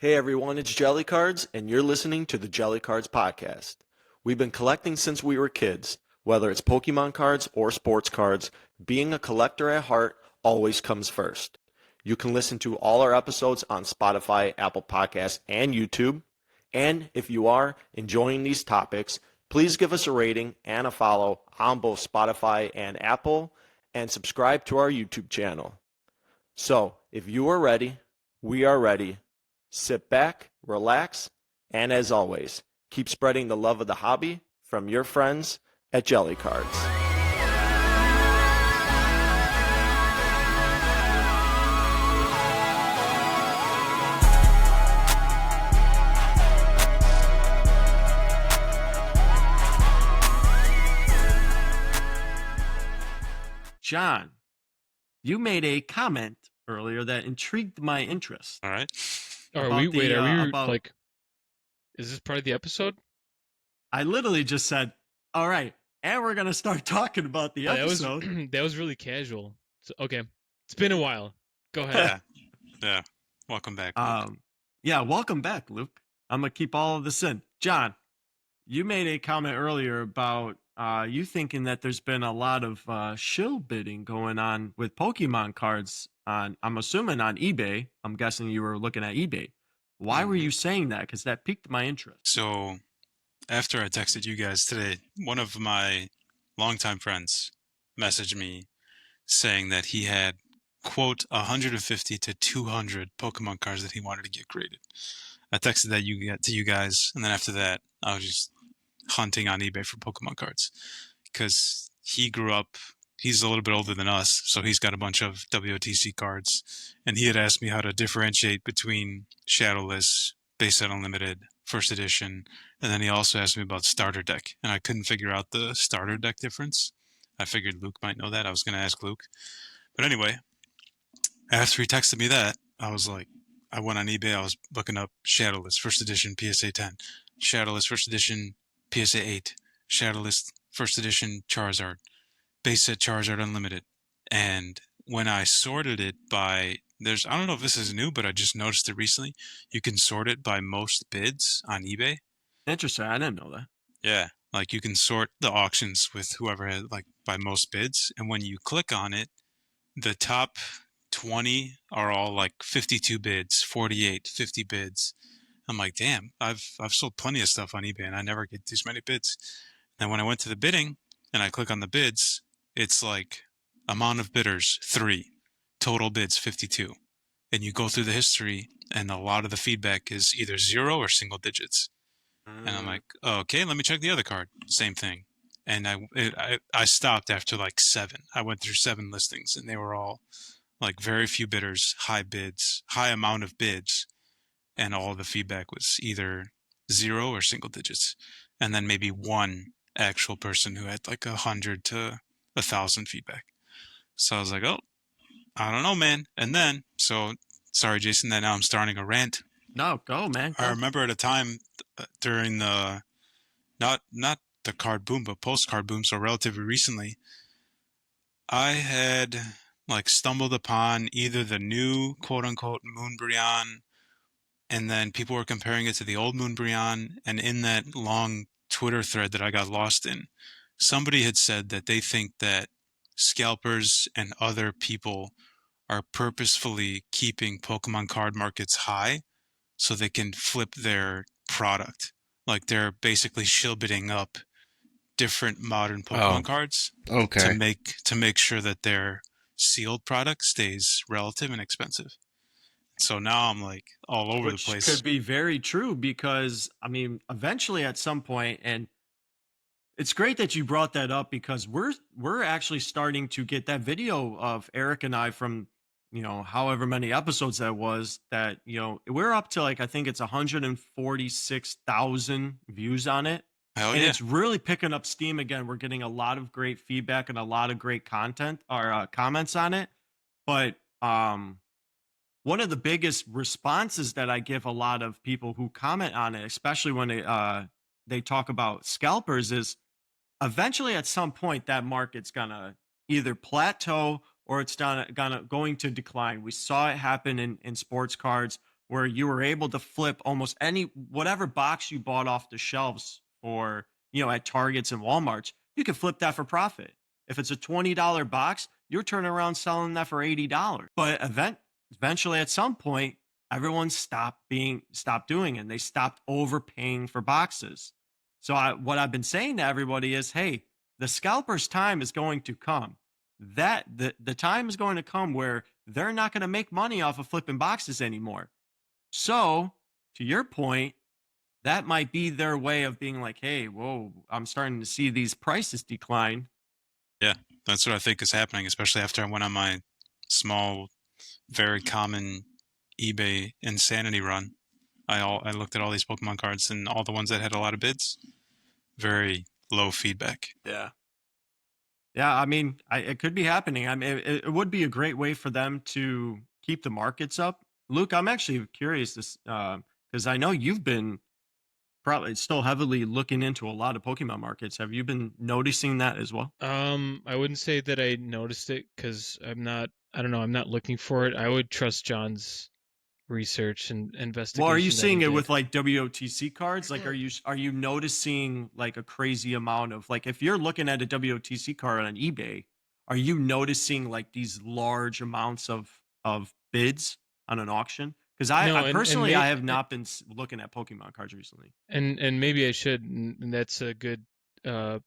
Hey everyone, it's Jelly Cards, and you're listening to the Jelly Cards podcast. We've been collecting since we were kids. Whether it's Pokemon cards or sports cards, being a collector at heart always comes first. You can listen to all our episodes on Spotify, Apple Podcasts, and YouTube. And if you are enjoying these topics, please give us a rating and a follow on both Spotify and Apple, and subscribe to our YouTube channel. So, if you are ready, we are ready. Sit back, relax, and as always, keep spreading the love of the hobby from your friends at Jelly Cards. John, you made a comment earlier that intrigued my interest. All right. Is this part of the episode? I literally just said, all right, and we're going to start talking about the episode. That was really casual. So, okay. It's been a while. Go ahead. Yeah. Welcome back, Luke. Welcome back, Luke. I'm going to keep all of this in. John, you made a comment earlier about you thinking that there's been a lot of shill bidding going on with Pokemon cards on, I'm assuming on eBay. I'm guessing you were looking at eBay. Why were you saying that? Because that piqued my interest. So after I texted you guys today, one of my longtime friends messaged me saying that he had, quote, 150 to 200 Pokemon cards that he wanted to get graded. I texted that to you guys, and then after that, I was just hunting on eBay for Pokemon cards because he grew up. He's a little bit older than us, so he's got a bunch of WOTC cards, and he had asked me how to differentiate between Shadowless, Base Set Unlimited, First Edition, and then he also asked me about Starter Deck, and I couldn't figure out the Starter Deck difference. I figured Luke might know that. I was going to ask Luke. But anyway, after he texted me that, I was like, I went on eBay, I was looking up Shadowless, First Edition, PSA 10, Shadowless, First Edition, PSA 8, Shadowless, First Edition, Charizard, Base Set Charizard Unlimited. And when I sorted it by, I don't know if this is new, but I just noticed it recently. You can sort it by most bids on eBay. Interesting. I didn't know that. Yeah. Like you can sort the auctions with whoever had by most bids. And when you click on it, the top 20 are all like 52 bids, 48, 50 bids. I'm like, damn, I've sold plenty of stuff on eBay and I never get these many bids. And when I went to the bidding and I click on the bids, it's like amount of bidders, 3, total bids, 52. And you go through the history and a lot of the feedback is either 0 or single digits. And I'm like, oh, okay, let me check the other card. Same thing. And I stopped after like 7. I went through 7 listings and they were all like very few bidders, high bids, high amount of bids. And all the feedback was either 0 or single digits. And then maybe one actual person who had like 100 to 1,000 feedback. So I was like, oh, I don't know, man. And then, sorry, Jason, that now I'm starting a rant. No, go, man. Go. I remember at a time during the, not the card boom, but post-card boom, so relatively recently, I had stumbled upon either the new quote-unquote Moonbryon, and then people were comparing it to the old Moonbryon, and in that long Twitter thread that I got lost in, somebody had said that they think that scalpers and other people are purposefully keeping Pokemon card markets high so they can flip their product. Like they're basically shill bidding up different modern Pokemon cards to make sure that their sealed product stays relative and expensive. So now I'm like all over the place. Which could be very true because, I mean, eventually at some point, and it's great that you brought that up because we're actually starting to get that video of Eric and I from, however many episodes that was, that, we're up to I think it's 146,000 views on it. Hell and yeah. It's really picking up steam again. We're getting a lot of great feedback and a lot of great content or comments on it. But one of the biggest responses that I give a lot of people who comment on it, especially when they talk about scalpers, is eventually at some point that market's gonna either plateau or it's going to decline. We saw it happen in sports cards where you were able to flip almost whatever box you bought off the shelves for, at Targets and Walmarts, you could flip that for profit. If it's a $20 box, you're turning around selling that for $80. But eventually at some point, everyone stopped doing it, and they stopped overpaying for boxes. So what I've been saying to everybody is, hey, the scalper's time is going to come. That the time is going to come where they're not going to make money off of flipping boxes anymore. So, to your point, that might be their way of being like, hey, whoa, I'm starting to see these prices decline. Yeah, that's what I think is happening, especially after I went on my small, very common eBay insanity run. I looked at all these Pokemon cards, and all the ones that had a lot of bids, very low feedback. Yeah. Yeah, I mean, it could be happening. I mean, it would be a great way for them to keep the markets up. Luke, I'm actually curious this because I know you've been probably still heavily looking into a lot of Pokemon markets. Have you been noticing that as well? I wouldn't say that I noticed it because I don't know, I'm not looking for it. I would trust John's research and investigation. Well, are you that he seeing it did. with like WOTC cards? Like, are you noticing like a crazy amount of, like, if you're looking at a WOTC card on eBay, are you noticing like these large amounts of bids on an auction? Because No, I personally, I have and not been looking at Pokemon cards recently. maybe I should, and that's a good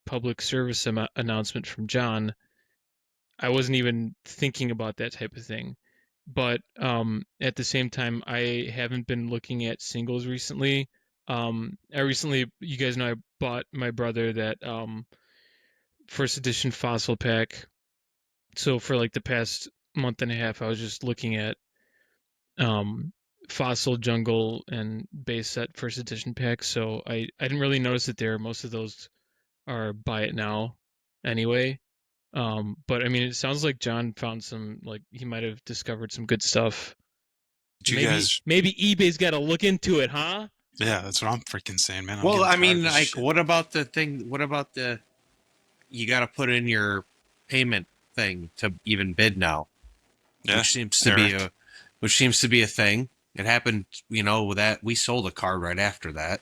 public service announcement from John. I wasn't even thinking about that type of thing. But at the same time, I haven't been looking at singles recently. You guys know, I bought my brother that first edition fossil pack. So for like the past month and a half, I was just looking at fossil, jungle, and base set first edition packs. So I didn't really notice it there. Most of those are buy it now anyway. But I mean, it sounds like John found some, like, he might have discovered some good stuff. Maybe eBay's got to look into it, huh? Yeah, that's what I'm freaking saying, man. Well, I mean, like, what about the thing? What about you got to put in your payment thing to even bid now, yeah, which seems to be a thing. It happened, that we sold a card right after that,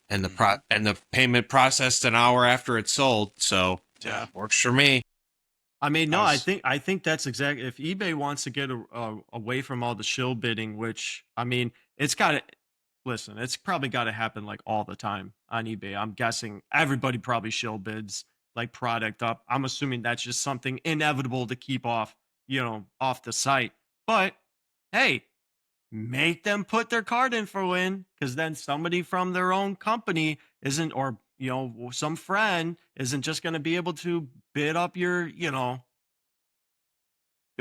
and the payment processed an hour after it sold. So Yeah, works for me. I mean, no, I think that's exactly, if eBay wants to get away from all the shill bidding, which, I mean, it's probably got to happen like all the time on eBay. I'm guessing everybody probably shill bids like product up. I'm assuming that's just something inevitable to keep off the site. But hey, make them put their card in for win, because then somebody from their own company isn't, or some friend isn't just going to be able to bid up your,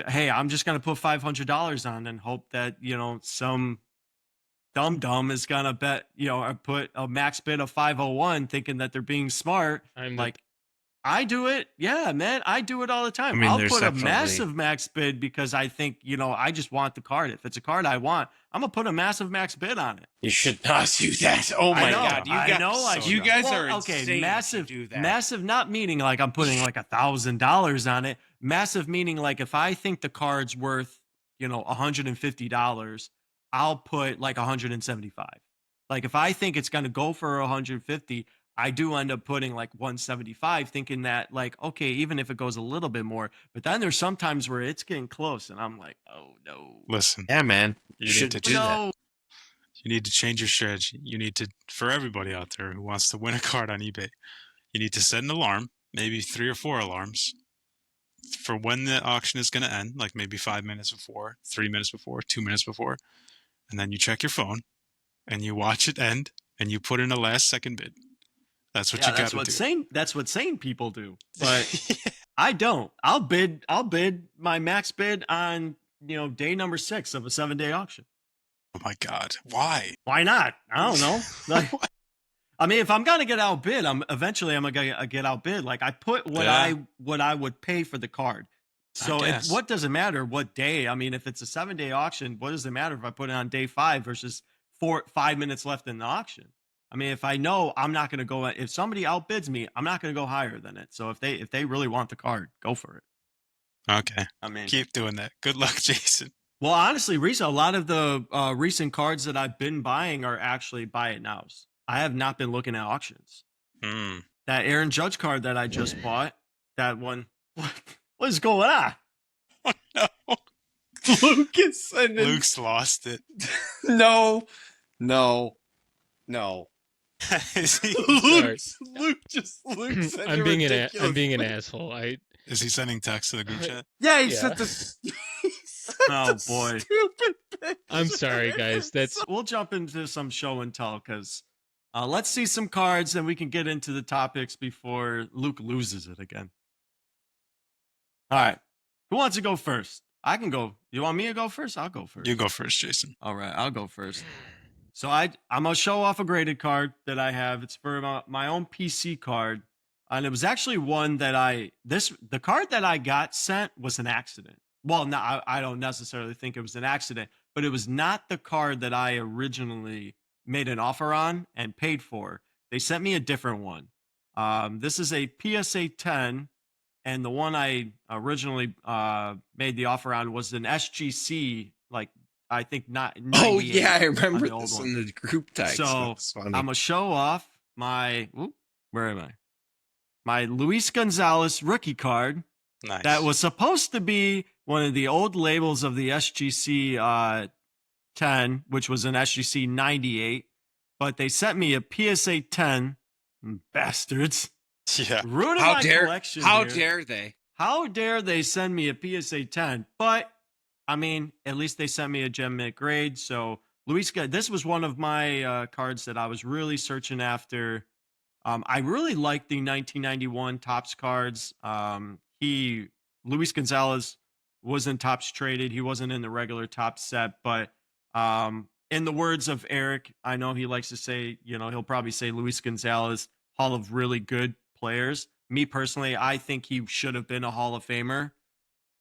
hey, I'm just going to put $500 on and hope that, some dumb is going to bet, or put a max bid of 501 thinking that they're being smart. I do it. Yeah, man. I do it all the time. I mean, I'll put a massive max bid because I think, I just want the card. If it's a card I want, I'm going to put a massive max bid on it. You should not do that. Oh my God. You guys are insane. Massive, do that. massive, not meaning like I'm putting like $1,000 on it. Massive meaning like if I think the card's worth, $150, I'll put like 175. Like if I think it's going to go for 150, I do end up putting like 175, thinking that like, okay, even if it goes a little bit more, but then there's sometimes where it's getting close and I'm like, oh no. Listen. Yeah, man. You need to do that. You need to change your strategy. You need to, for everybody out there who wants to win a card on eBay, you need to set an alarm, maybe 3 or 4 alarms for when the auction is going to end, like maybe 5 minutes before, 3 minutes before, 2 minutes before. And then you check your phone and you watch it end and you put in a last second bid. That's what you got to do. That's what sane people do. But I don't. I'll bid my max bid on, day number 6 of a 7-day auction. Oh my God. Why? Why not? I don't know. Like, I mean, if I'm going to get outbid, I'm going to get outbid. Like I put what I would pay for the card. So what does it matter what day? I mean, if it's a 7-day auction, what does it matter if I put it on day 5 versus 5 minutes left in the auction? I mean, if I know I'm not going to go, if somebody outbids me, I'm not going to go higher than it. So if they really want the card, go for it. Okay. I mean, keep doing that. Good luck, Jason. Well, honestly, recent a lot of the recent cards that I've been buying are actually buy it nows. I have not been looking at auctions. Hmm. That Aaron Judge card that I just bought, that one. What is going on? No. Lucas and Luke's lost it. no. Is he, Luke sent I'm a being ridiculous I'm being an link. asshole. is he sending text to the group chat? Yeah, he Yeah. sent this. Oh, boy. Stupid picture. I'm sorry, guys. That's We'll jump into some show and tell because let's see some cards and we can get into the topics before Luke loses it again. All right. Who wants to go first? I can go. You want me to go first? I'll go first. You go first, Jason. All right, I'll go first. So I'm gonna show off a graded card that I have. It's for my own PC card, and it was actually one that the card that I got sent was an accident. Well, no, I don't necessarily think it was an accident, but it was not the card that I originally made an offer on and paid for. They sent me a different one. This is a PSA 10. And the one I originally made the offer on was an SGC, like I think not. Oh yeah, I on remember the old this one. in the group text. So That's funny. I'm gonna show off my. Where am I? My Luis Gonzalez rookie card Nice. that was supposed to be one of the old labels of the SGC 10, which was an SGC 98, but they sent me a PSA 10. Bastards. Yeah. Ruining my collection. How dude. dare they? How dare they send me a PSA 10? But I mean, at least they sent me a gem mint grade. So Luis, this was one of my cards that I was really searching after. I really liked the 1991 Topps cards. Luis Gonzalez wasn't Topps traded. He wasn't in the regular Topps set, but in the words of Eric, I know he likes to say, he'll probably say Luis Gonzalez, Hall of really good players. Me personally, I think he should have been a Hall of Famer.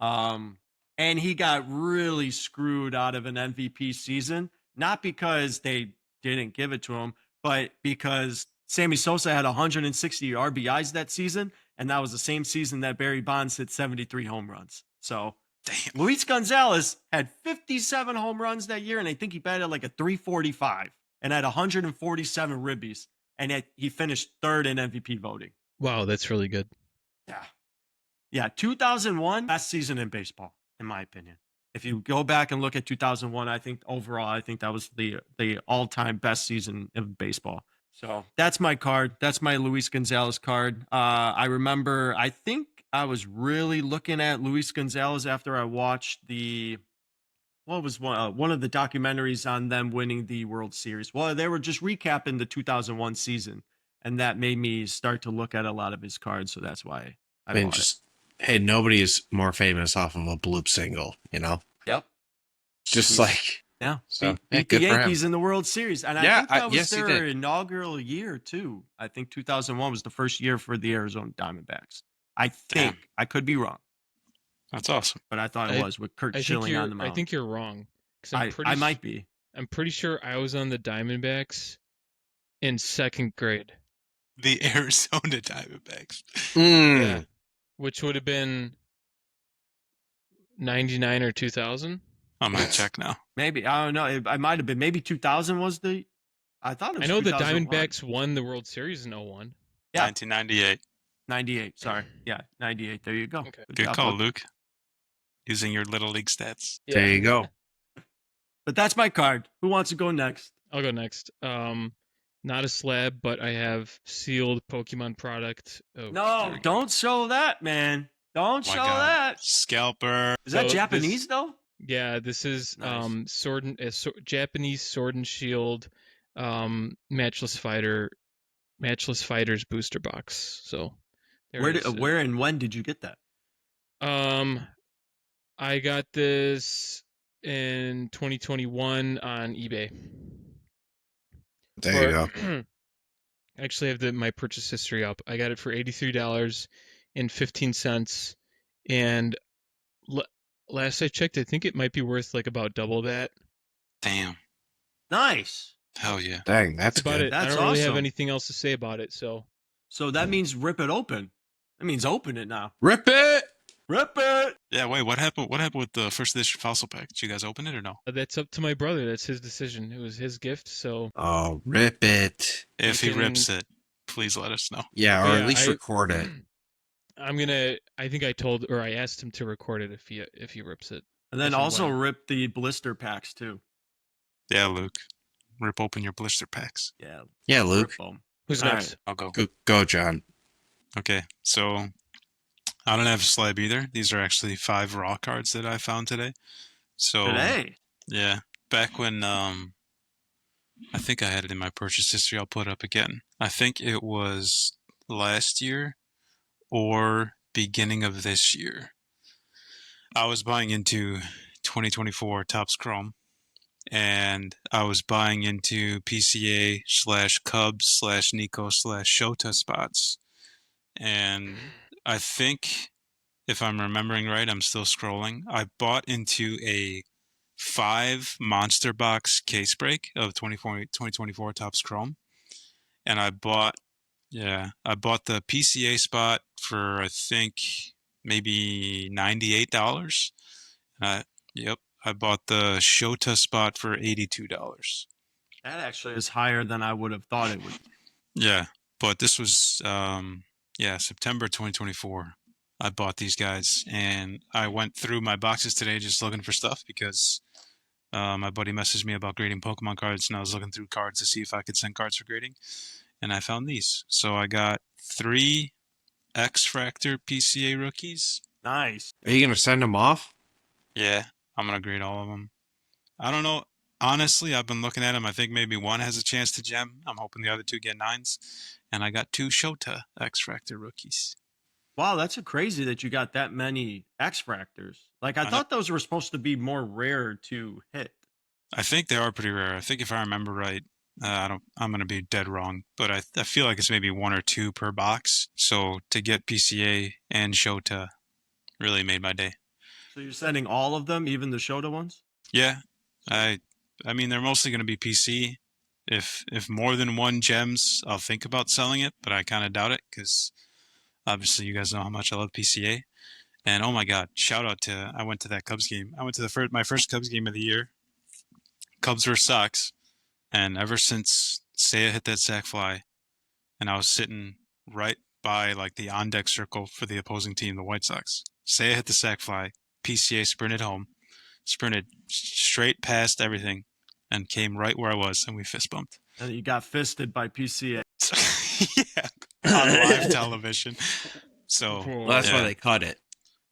And he got really screwed out of an MVP season, not because they didn't give it to him, but because Sammy Sosa had 160 RBIs that season, and that was the same season that Barry Bonds hit 73 home runs. So Damn. Luis Gonzalez had 57 home runs that year, and I think he batted like a 345 and had 147 ribbies, and he finished third in MVP voting. wow. That's really good. Yeah, 2001, best season in baseball, in my opinion. If you go back and look at 2001, I think that was the all-time best season of baseball. So that's my card. That's my Luis Gonzalez card. I remember, I think I was really looking at Luis Gonzalez after I watched one of the documentaries on them winning the World Series. Well, they were just recapping the 2001 season, and that made me start to look at a lot of his cards. So that's why I bought it. Hey, nobody is more famous off of a bloop single, Yep. Just like Yeah. So, beat good the for him. Yankees in the World Series. And I Yeah, think that was yes, he their did. inaugural year, too. I think 2001 was the first year for the Arizona Diamondbacks. I think. Damn. I could be wrong, That's awesome. but I thought it was with Kurt Schilling on the mound. I think you're wrong. 'Cause I might be. I'm pretty sure I was on the Diamondbacks in second grade. The Arizona Diamondbacks. Yeah. Which would have been 99 or 2000. I'm gonna check now. Maybe. I don't know. I might have been. Maybe 2000 was the. I thought it was I know the 2001. Diamondbacks won the World Series in 01. Yeah. 1998. 98. Sorry. Yeah, 98. There you go. Okay. Good job, call, Luke. Luke. Using your little league stats. There you go. But that's my card. Who wants to go next? I'll go next. Not a slab, but I have sealed Pokemon product. Oh, No, there we go. don't show that, man. Don't My show God. that. Scalper. Is that So Japanese though? Yeah, this is Nice. Japanese Sword and Shield, Matchless Fighters booster box. So there it is. Where and when did you get that? I got this in 2021 on eBay. There you go. I actually have my purchase history up. I got it for $83.15, and last I checked, I think it might be worth like about double that. Damn. Nice. Hell yeah. Dang, that's About good. it. I That's don't really have awesome. anything else to say about it. So So that means rip it open. That means open it now. Rip it. Rip it! Yeah, wait, what happened? What happened with the first edition fossil pack? Did you guys open it or no? That's up to my brother. That's his decision. It was his gift, so Oh, rip it. If he can- rips it, please let us know. Yeah, But or yeah, at least I- record it. I think I asked him to record it if he rips it. And then If and also when. rip the blister packs too. Yeah, Luke. Rip open your blister packs. Yeah. Yeah, Luke. Rip them. Who's All next? right. I'll go. Go, John. Okay, so I don't have a slab either. These are actually 5 raw cards that I found today. So Today. yeah, back when I think I had it in my purchase history. I'll put it up again. I think it was last year or beginning of this year. I was buying into 2024 Topps Chrome, and I was buying into PCA / Cubs / Nico / Shota spots. And I think, if I'm remembering right, I'm still scrolling. I bought into a 5 monster box case break of 2024 Topps Chrome. And I bought the PCA spot for, I think, maybe $98. Yep. I bought the Shota spot for $82. That actually is higher than I would have thought it would. Yeah. But this was, September 2024. I bought these guys, and I went through my boxes today just looking for stuff because my buddy messaged me about grading Pokemon cards, and I was looking through cards to see if I could send cards for grading, and I found these. So I got 3 X-Fractor PCA rookies. Nice. Are you going to send them off? Yeah, I'm going to grade all of them. I don't know. Honestly, I've been looking at them. I think maybe one has a chance to gem. I'm hoping the other 2 get 9s. And I got 2 Shota X-Fractor rookies. Wow, that's a crazy that you got that many X-Fractors. Like, I thought those were supposed to be more rare to hit. I think they are pretty rare. I think if I remember right, I'm going to be dead wrong, but I feel like it's maybe 1 or 2 per box. So to get PCA and Shota really made my day. So you're sending all of them, even the Shota ones? Yeah, I mean they're mostly going to be PC. If more than 1 gems, I'll think about selling it, but I kind of doubt it because obviously you guys know how much I love PCA. And oh my God, shout out to I went to that Cubs game. I went to my first Cubs game of the year. Cubs vs. Sox, and ever since Seiya hit that sac fly, and I was sitting right by like the on deck circle for the opposing team, the White Sox. Seiya hit the sac fly. PCA sprinted home, sprinted straight past everything, and came right where I was, and we fist bumped. And you got fisted by PCA. Yeah, on live television. So Cool. Well, that's yeah, why they cut it.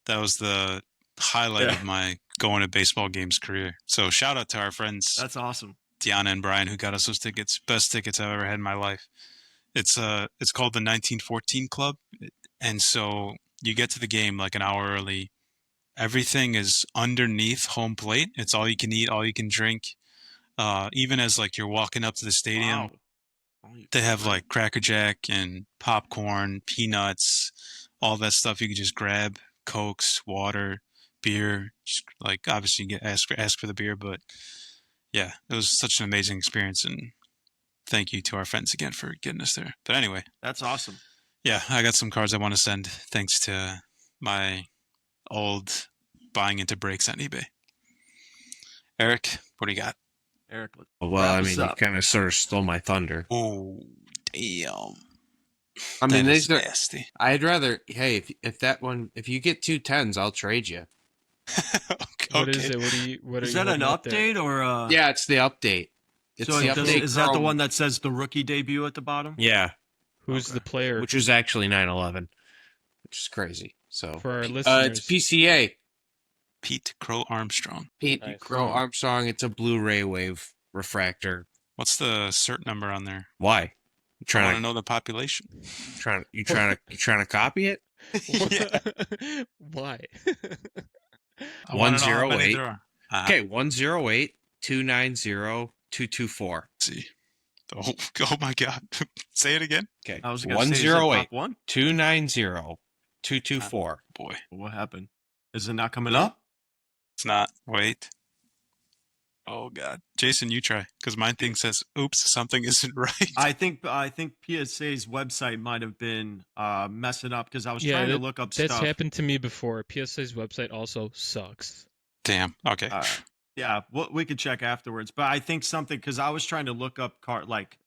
that was the highlight of my going to baseball games career. So shout out to our friends That's awesome. Deanna and Brian who got us those tickets. Best tickets I've ever had in my life. It's called the 1914 Club, and so you get to the game like an hour early. Everything is underneath home plate. It's all you can eat, all you can drink. Even as like you're walking up to the stadium, Wow. they have like Cracker Jack and popcorn, peanuts, all that stuff you can just grab. Cokes, water, beer. Just, like obviously you get ask for the beer, but yeah, it was such an amazing experience, and thank you to our friends again for getting us there. But anyway, That's awesome. yeah, I got some cards I want to send thanks to my old buying into breaks on eBay. Eric, what do you got? Eric, Well, wrap I us mean, you up. kind of sort of stole my thunder. Oh, damn. I mean, That is these are. nasty. I'd rather. Hey, if you get 2 10s, I'll trade you. Okay. What is it? What are Is you that an holding up there? update or Yeah, it's the update. It's So the update. is that the Chrome. one that says the rookie debut at the bottom? Yeah, Who's Okay. the player which is actually 9/11, which is crazy. So for our it's listeners? PCA. Pete Crow Armstrong. Pete Nice. Crow Armstrong. It's a Blu-ray wave refractor. What's the cert number on there? Why? You I want trying to to know the population. you trying to copy it? Yeah. Why? I want to know how many 108. there are. Okay, 108 290 224. Let's see. Oh my God. Say it again. Okay, I was going to say, is it 108 top one? 290 224. Boy, What happened? Is it not coming up? it's not. Wait. Oh God, Jason, you try because my thing says, "Oops, something isn't right." I think PSA's website might have been messing up because I was trying to look up that's stuff. happened to me before. PSA's website also sucks. Damn. Okay. Yeah, we could check afterwards. But I think something because I was trying to look up like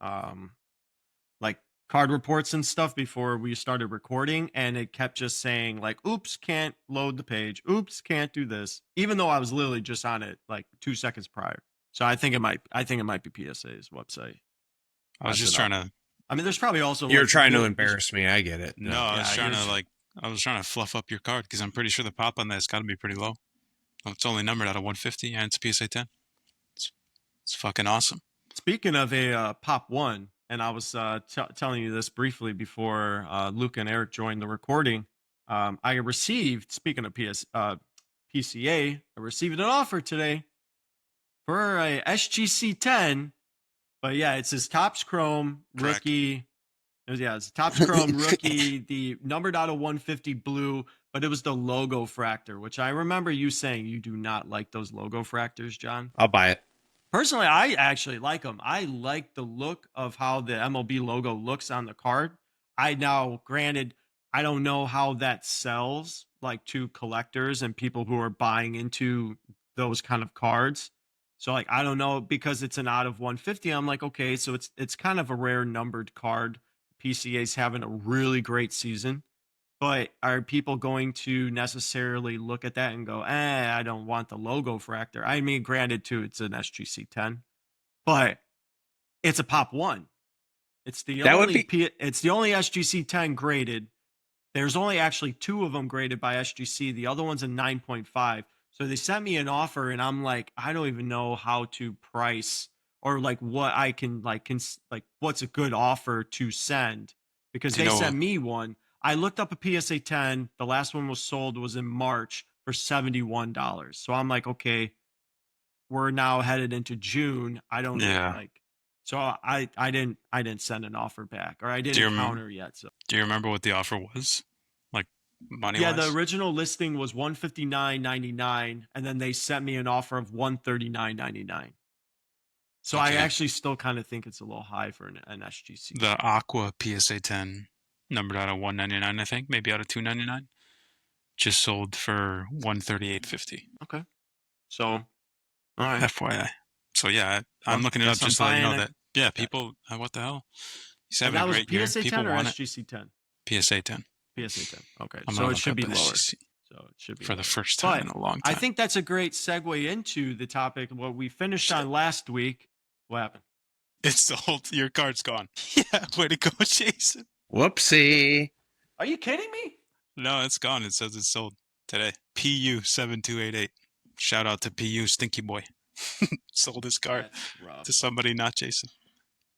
card reports and stuff before we started recording, and it kept just saying like, "Oops, can't load the page. Oops, can't do this," even though I was literally just on it like 2 seconds prior. So I think it might be PSA's website. I was just trying to. I mean, there's probably also You're like, trying to embarrass me. I get it. No, I was Yeah, trying you're to tr- like. I was trying to fluff up your card because I'm pretty sure the pop on that's got to be pretty low. It's only numbered out of 150 and it's PSA 10. It's fucking awesome. Speaking of a pop one, and I was telling you this briefly before Luke and Eric joined the recording. I received, speaking of PCA, I received an offer today for a SGC 10. But yeah, it's his Topps Chrome Correct. rookie. Yeah, it's Topps Chrome rookie, the numbered out of 150 blue, but it was the logo fractor, which I remember you saying you do not like those logo fractors, John. I'll buy it. Personally, I actually like them. I like the look of how the MLB logo looks on the card. Granted, I don't know how that sells like to collectors and people who are buying into those kind of cards. So like I don't know because it's an out of 150. I'm like, okay, so it's kind of a rare numbered card. PCA's having a really great season. But are people going to necessarily look at that and go, I don't want the logo fractor? I mean, granted, too, it's an SGC 10, but it's a pop one. It's the only SGC 10 graded. There's only actually 2 of them graded by SGC. The other one's a 9.5. So they sent me an offer, and I'm like, I don't even know how to price or like what I can like what's a good offer to send because they sent me one. I looked up a PSA 10. The last one was sold was in March for $71. So I'm like, okay, we're now headed into June. I don't like. So I didn't send an offer back or I didn't counter yet. So do you remember what the offer was? Like money yeah, wise? the original listing was $159.99, and then they sent me an offer of $139.99. So I actually still kind of think it's a little high for an SGC. The Aqua PSA 10, numbered out of 199, I think, maybe out of 299, just sold for 138.50. Okay. So, all right. FYI. So yeah, I'm looking it up just to let you know that. Yeah, people. What the hell? He's having a great year. PSA 10 or SGC 10? PSA 10. PSA 10. Okay, so it should be lower. SGC so it should be for lower. The first time in a long time. I think that's a great segue into the topic. What we finished on last week. What happened? It's sold. Your card's gone. Yeah, way to go, Jason. Whoopsie. Are you kidding me? No, it's gone. It says it's sold today. PU7288. Shout out to PU Stinky Boy. Sold his card to somebody not Jason.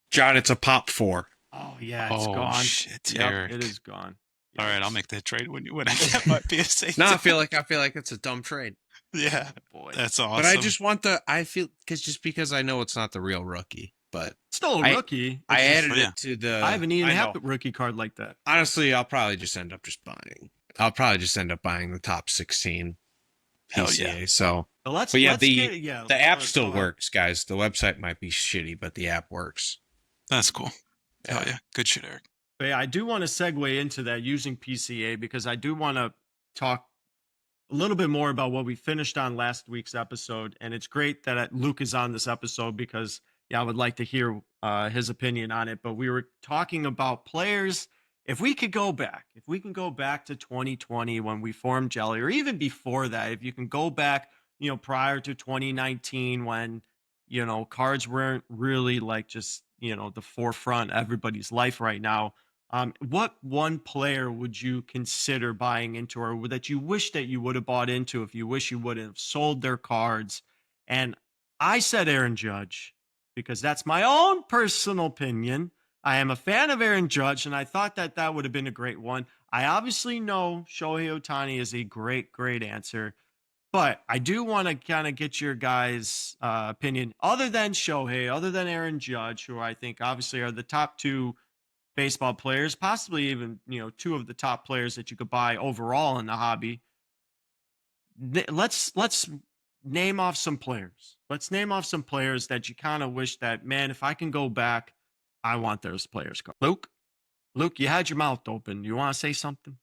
John, it's a pop 4. Oh yeah, it's gone. Oh shit, yep, Eric. it is gone. Yes. All right, I'll make that trade when I get my PSA. No, I feel like it's a dumb trade. Yeah, boy, that's awesome. But I just want because I know it's not the real rookie, but still a rookie. I added it to the. I haven't even had a rookie card like that. Honestly, I'll probably just end up buying. I'll probably just end up buying the top 16 PCA. Hell yeah. So, the app still works, guys. The website might be shitty, but the app works. That's cool. Hell yeah, good shit, Eric. But yeah, I do want to segue into that using PCA because I do want to talk a little bit more about what we finished on last week's episode. And it's great that Luke is on this episode because, yeah, I would like to hear his opinion on it. But we were talking about players. If we can go back to 2020 when we formed Jelly, or even before that, if you can go back, prior to 2019 when, cards weren't really like just, the forefront of everybody's life right now. What one player would you consider buying into, or that you wish that you would have bought into if you wish you would have sold their cards? And I said Aaron Judge because that's my own personal opinion. I am a fan of Aaron Judge, and I thought that would have been a great one. I obviously know Shohei Ohtani is a great, great answer, but I do want to kind of get your guys' opinion other than Shohei, other than Aaron Judge, who I think obviously are the top 2 baseball players, possibly even, 2 of the top players that you could buy overall in the hobby. Let's name off some players. Let's name off some players that you kind of wish that, man, if I can go back, I want those players. Luke, you had your mouth open. You want to say something?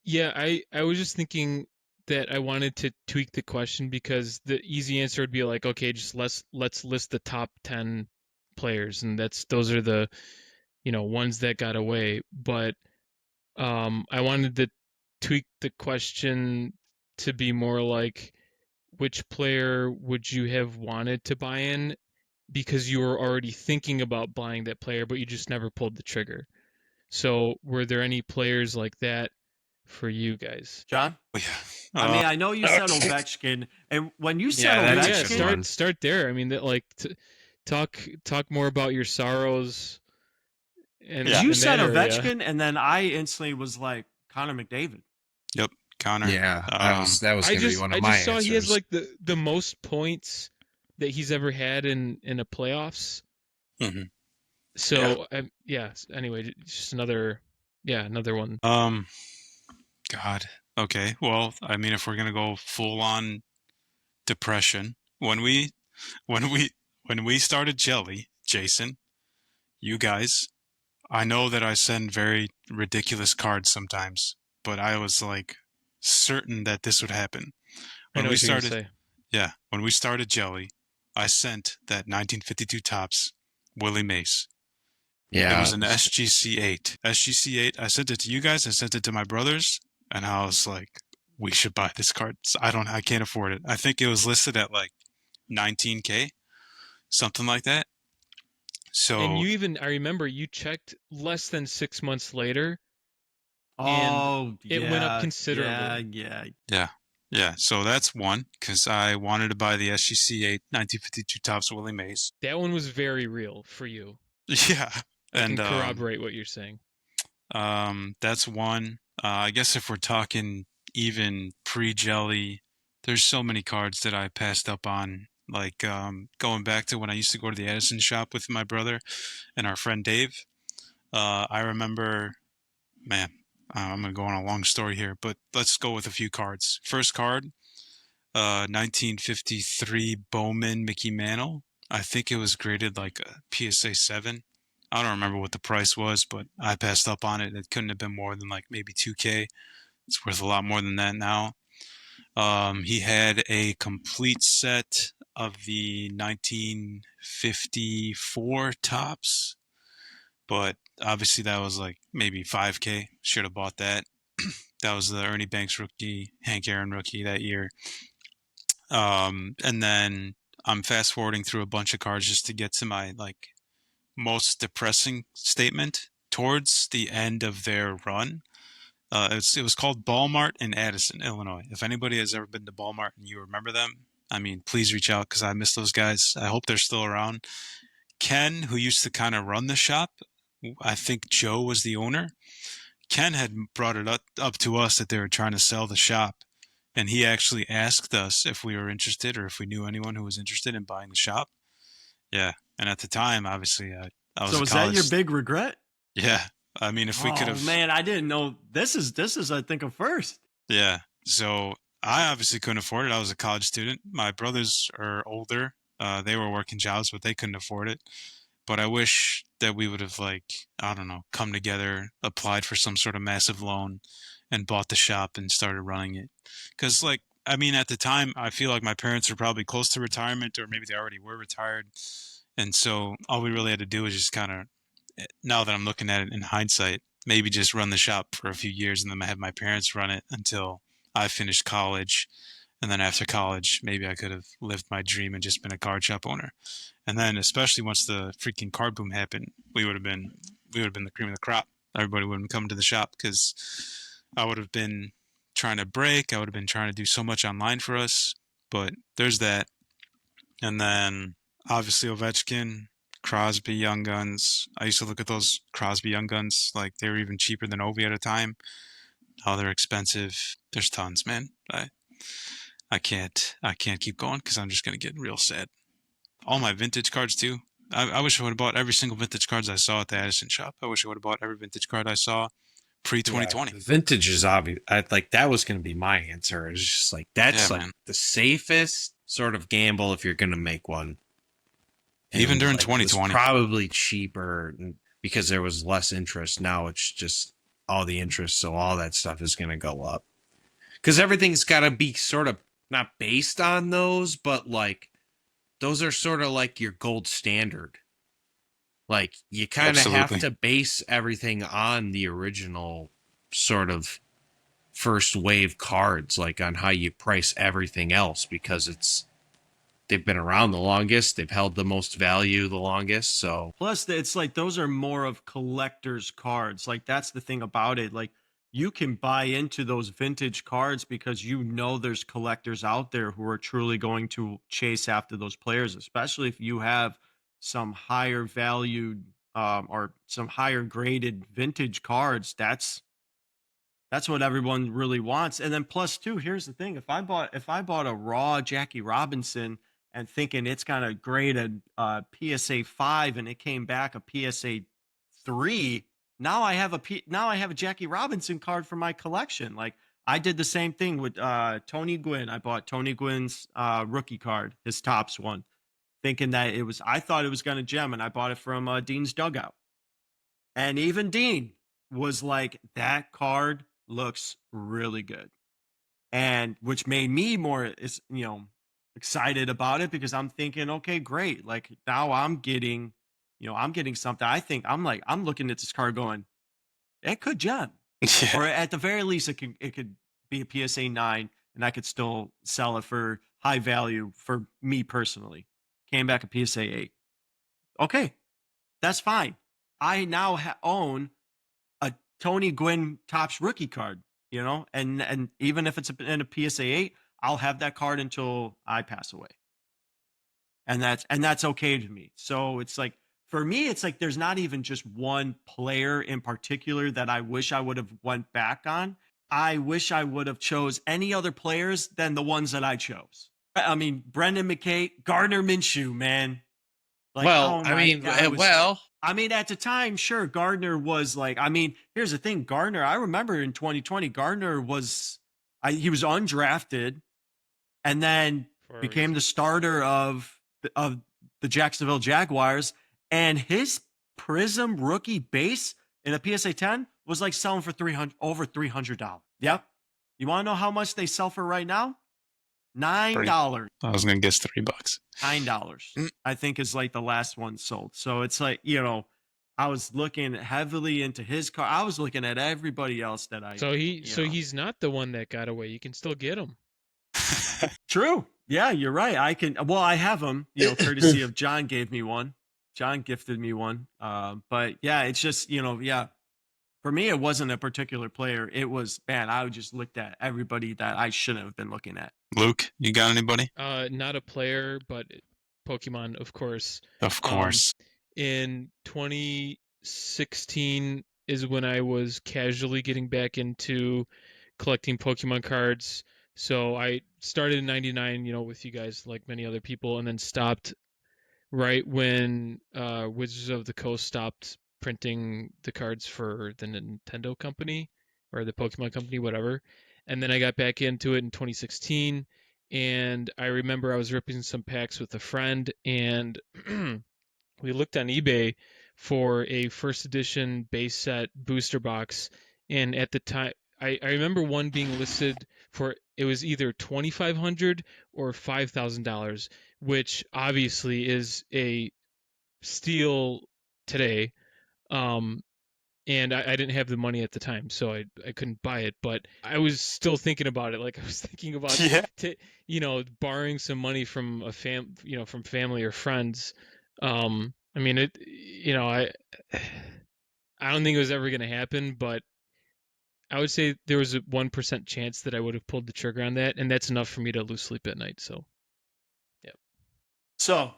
Yeah, I was just thinking that I wanted to tweak the question because the easy answer would be like, okay, just let's list the top 10 players, and those are the ones that got away. But I wanted to tweak the question to be more like, which player would you have wanted to buy in because you were already thinking about buying that player, but you just never pulled the trigger. So were there any players like that for you guys? John? Yeah. I mean, I know you said Ovechkin, and when you said Yeah, that's a Ovechkin, good one. Start there. I mean, that like talk more about your sorrows. And Yeah. you in said that area. Ovechkin, and then I instantly was like Connor McDavid. Yep. Connor. Yeah, that was I going to be just one I of my just saw answers. he has like the most points that he's ever had in a playoffs. Mhm. So yeah. Anyway, just another one. God. Okay. Well, I mean, if we're gonna go full on depression, when we started Jelly, Jason, you guys, I know that I send very ridiculous cards sometimes, but I was like certain that this would happen. I When know we what you're gonna started, say. yeah, when we started Jelly, I sent that 1952 tops Willie Mace. Yeah, It was an SGC 8. SGC 8, I sent it to you guys, I sent it to my brothers, and I was like, we should buy this card. I can't afford it. I think it was listed at like 19K, something like that. So And I remember you checked less than 6 months later, Oh, it went up considerably. yeah. So that's one, because I wanted to buy the SGC 8 1952 tops Willie Mays. That one was very real for you. Yeah. I And can corroborate what you're saying. that's one. I guess if we're talking even pre-Jelly, there's so many cards that I passed up on. Like going back to when I used to go to the Edison shop with my brother and our friend Dave. I remember, man, I'm going to go on a long story here, but let's go with a few cards. First card, 1953 Bowman Mickey Mantle. I think it was graded like a PSA 7. I don't remember what the price was, but I passed up on it. It couldn't have been more than like maybe 2K. It's worth a lot more than that now. He had a complete set of the 1954 tops, but obviously that was like maybe 5K. Should have bought that. That was the Ernie Banks rookie, Hank Aaron rookie that year. And then I'm fast forwarding through a bunch of cards just to get to my like most depressing statement. Towards the end of their run, it was called Ballmart in Addison, Illinois. If anybody has ever been to Ballmart and you remember them, I mean, please reach out because I miss those guys. I hope they're still around. Ken, who used to kind of run the shop, I think Joe was the owner. Ken had brought it up to us that they were trying to sell the shop. And he actually asked us if we were interested or if we knew anyone who was interested in buying the shop. Yeah. And at the time, obviously, I was So a is that college. your big regret? Yeah. I mean, if we could have. Oh man, I didn't know. This is I think a first. Yeah. So I obviously couldn't afford it. I was a college student. My brothers are older. They were working jobs, but they couldn't afford it. But I wish that we would have, like, I don't know, come together, applied for some sort of massive loan, and bought the shop and started running it. Because, like, I mean, at the time, I feel like my parents were probably close to retirement, or maybe they already were retired. And so all we really had to do was just kind of, now that I'm looking at it in hindsight, maybe just run the shop for a few years and then have my parents run it until I finished college. And then after college, maybe I could have lived my dream and just been a card shop owner. And then, especially once the freaking card boom happened, we would have been the cream of the crop. Everybody would have come to the shop because I would have been trying to break. I would have been trying to do so much online for us. But there's that. And then obviously Ovechkin, Crosby, Young Guns. I used to look at those Crosby Young Guns like they were even cheaper than Ovi at a time. Oh, they're expensive. There's tons, man. I can't keep going because I'm just gonna get real sad. All my vintage cards too. I wish I would have bought every single vintage cards I saw at the Addison shop. I wish I would have bought every vintage card I saw pre-2020. Yeah, vintage is obvious. Like that was going to be my answer. It's just like that's Yeah, like man. the safest sort of gamble if you're going to make one. Even during it was 2020. probably cheaper because there was less interest. Now it's just all the interest, so all that stuff is going to go up. Because everything's got to be sort of not based on those, but like those are sort of like your gold standard. Like you kind of have Absolutely. to base everything on the original sort of first wave cards, like on how you price everything else, because they've been around the longest, they've held the most value the longest. So Plus, it's like those are more of collectors' cards. Like that's the thing about it. Like you can buy into those vintage cards because you know there's collectors out there who are truly going to chase after those players, especially if you have some higher valued or some higher graded vintage cards. That's what everyone really wants. And then plus two, here's the thing: if I bought a raw Jackie Robinson and thinking it's got a grade a PSA 5 and it came back a PSA 3, now I have a Jackie Robinson card for my collection. Like I did the same thing with Tony Gwynn. I bought Tony Gwynn's rookie card, his tops one, thinking that I thought it was going to gem, and I bought it from Dean's Dugout. And even Dean was like, that card looks really good. And which made me more excited about it, because I'm thinking, okay, great. Like now I'm getting something. I'm looking at this card going, it could gem. Yeah. Or at the very least it could be a PSA 9 and I could still sell it for high value for me personally. Came back a PSA 8. Okay, that's fine. I now own a Tony Gwynn Topps rookie card, and even if it's in a PSA 8, I'll have that card until I pass away. And that's okay to me. So it's like, for me, it's like there's not even just one player in particular that I wish I would have went back on. I wish I would have chose any other players than the ones that I chose. I mean, Brendan McKay, Gardner Minshew, man. Like, well, oh my God, well, I mean, at the time, sure, Gardner was like, I mean, here's the thing. Gardner, I remember in 2020, Gardner he was undrafted and then became the starter of the Jacksonville Jaguars. And his Prism rookie base in a PSA 10 was like selling for over $300. Yep. You want to know how much they sell for right now? $9. I was gonna guess $3. $9, I think, is like the last one sold. So it's like, I was looking heavily into his car. I was looking at everybody else that So he's not the one that got away. You can still get him. True. Yeah, you're right. I have them, courtesy of John gave me one. John gifted me one. But yeah, it's just, yeah. For me, it wasn't a particular player. It was, man, I just looked at everybody that I shouldn't have been looking at. Luke, you got anybody? Not a player, but Pokemon, of course. Of course. In 2016 is when I was casually getting back into collecting Pokemon cards. So I started in 99, with you guys, like many other people, and then stopped right when Wizards of the Coast stopped printing the cards for the Nintendo company or the Pokemon company, whatever. And then I got back into it in 2016. And I remember I was ripping some packs with a friend, and we looked on eBay for a first edition base set booster box. And at the time, I remember one being listed for, it was either $2,500 or $5,000, which obviously is a steal today. And I didn't have the money at the time, so I couldn't buy it. But I was still thinking about it. Like I was thinking about, borrowing some money from from family or friends. I mean, I don't think it was ever going to happen, but I would say there was a 1% chance that I would have pulled the trigger on that, and that's enough for me to lose sleep at night. So, yeah. So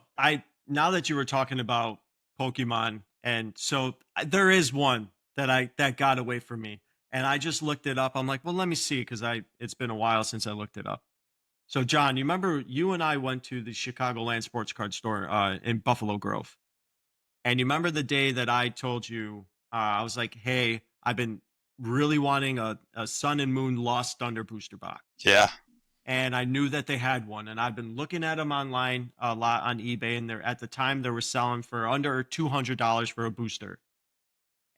now that you were talking about Pokemon, and so there is one that got away from me, and I just looked it up. I'm like, well, let me see, because it's been a while since I looked it up. So, John, you remember you and I went to the Chicagoland Sports Card Store in Buffalo Grove, and you remember the day that I told you, I was like, hey, I've been really wanting a Sun and Moon Lost Thunder booster box. Yeah. and I knew that they had one, and I've been looking at them online a lot on eBay, and at the time they were selling for under $200 for a booster.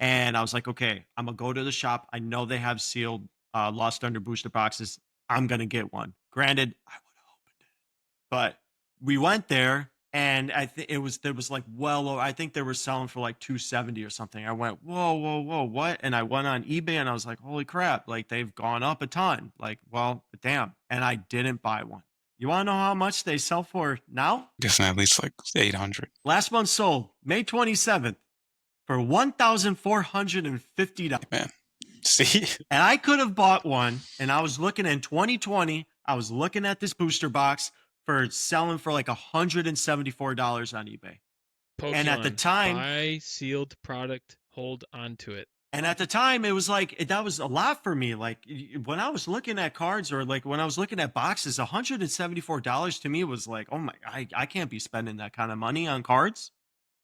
And I was like, okay, I'm gonna go to the shop. I know they have sealed Lost Thunder booster boxes. I'm gonna get one. Granted, I would have opened it, but we went there, and I think there was like I think they were selling for like 270 or something. I went, whoa, whoa, whoa, what? And I went on eBay, and I was like, holy crap! Like they've gone up a ton. Like, well, damn. And I didn't buy one. You want to know how much they sell for now? Guessing at least like 800. Last month sold May 27th. For $1,450. Man, see? And I could have bought one, and I was looking in 2020, I was looking at this booster box for selling for like $174 on eBay. Pokemon, And at the time, buy sealed product, hold on to it. and at the time, it was like, that was a lot for me. Like when I was looking at cards or like when I was looking at boxes, $174 to me was like, oh my, I can't be spending that kind of money on cards.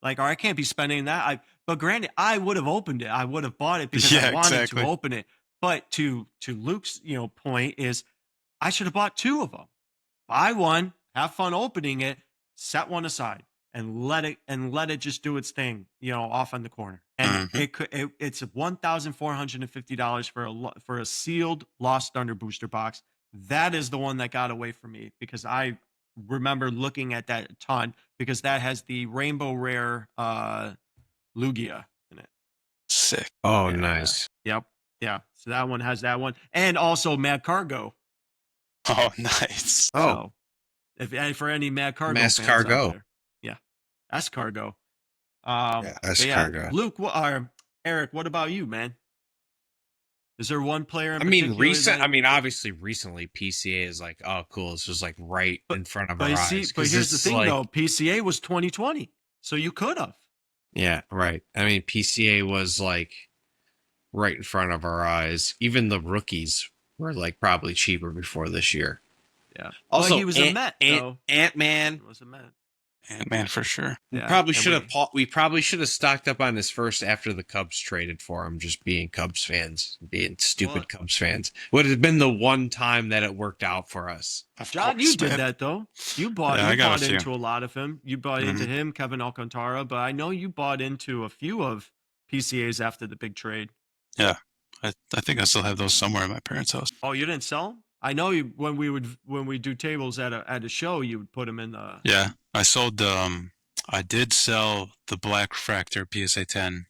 Like, or I can't be spending that. But granted, I would have opened it. I would have bought it because I wanted to open it. But to Luke's point is, I should have bought two of them. Buy one, have fun opening it, set one aside, and let it just do its thing, off on the corner. And it's $1,450 for a sealed Lost Thunder booster box. That is the one that got away from me because I remember looking at that a ton because that has the rainbow rare Lugia in it. Sick. Oh, nice. Yep. Yeah. So that one has that one. And also Mad Cargo. Oh, nice. Oh. So, if for any Mad Cargo Mass fans Cargo. out there. Yeah. That's Cargo. That's Cargo. Luke, Eric, what about you, man? Is there one player in obviously recently PCA is like, oh, cool. This was like right in front of our eyes. But here's the thing, though. PCA was 2020, so you could have. Yeah, right. I mean, PCA was like right in front of our eyes. Even the rookies were like probably cheaper before this year. Yeah. Also, well, he was a Met, though. Ant-Man. He was a Met. Ant-Man for sure. We probably should have stocked up on this first after the Cubs traded for him, just being Cubs fans, being stupid Cubs fans. Would have been the one time that it worked out for us. John, you did that, though. You bought into a lot of him. You bought into him, Kevin Alcantara, but I know you bought into a few of PCAs after the big trade. Yeah. I think I still have those somewhere at my parents' house. Oh, you didn't sell them? I know you when we do tables at a show, you would put them in the. Yeah, I sold. I did sell the Black Refractor PSA 10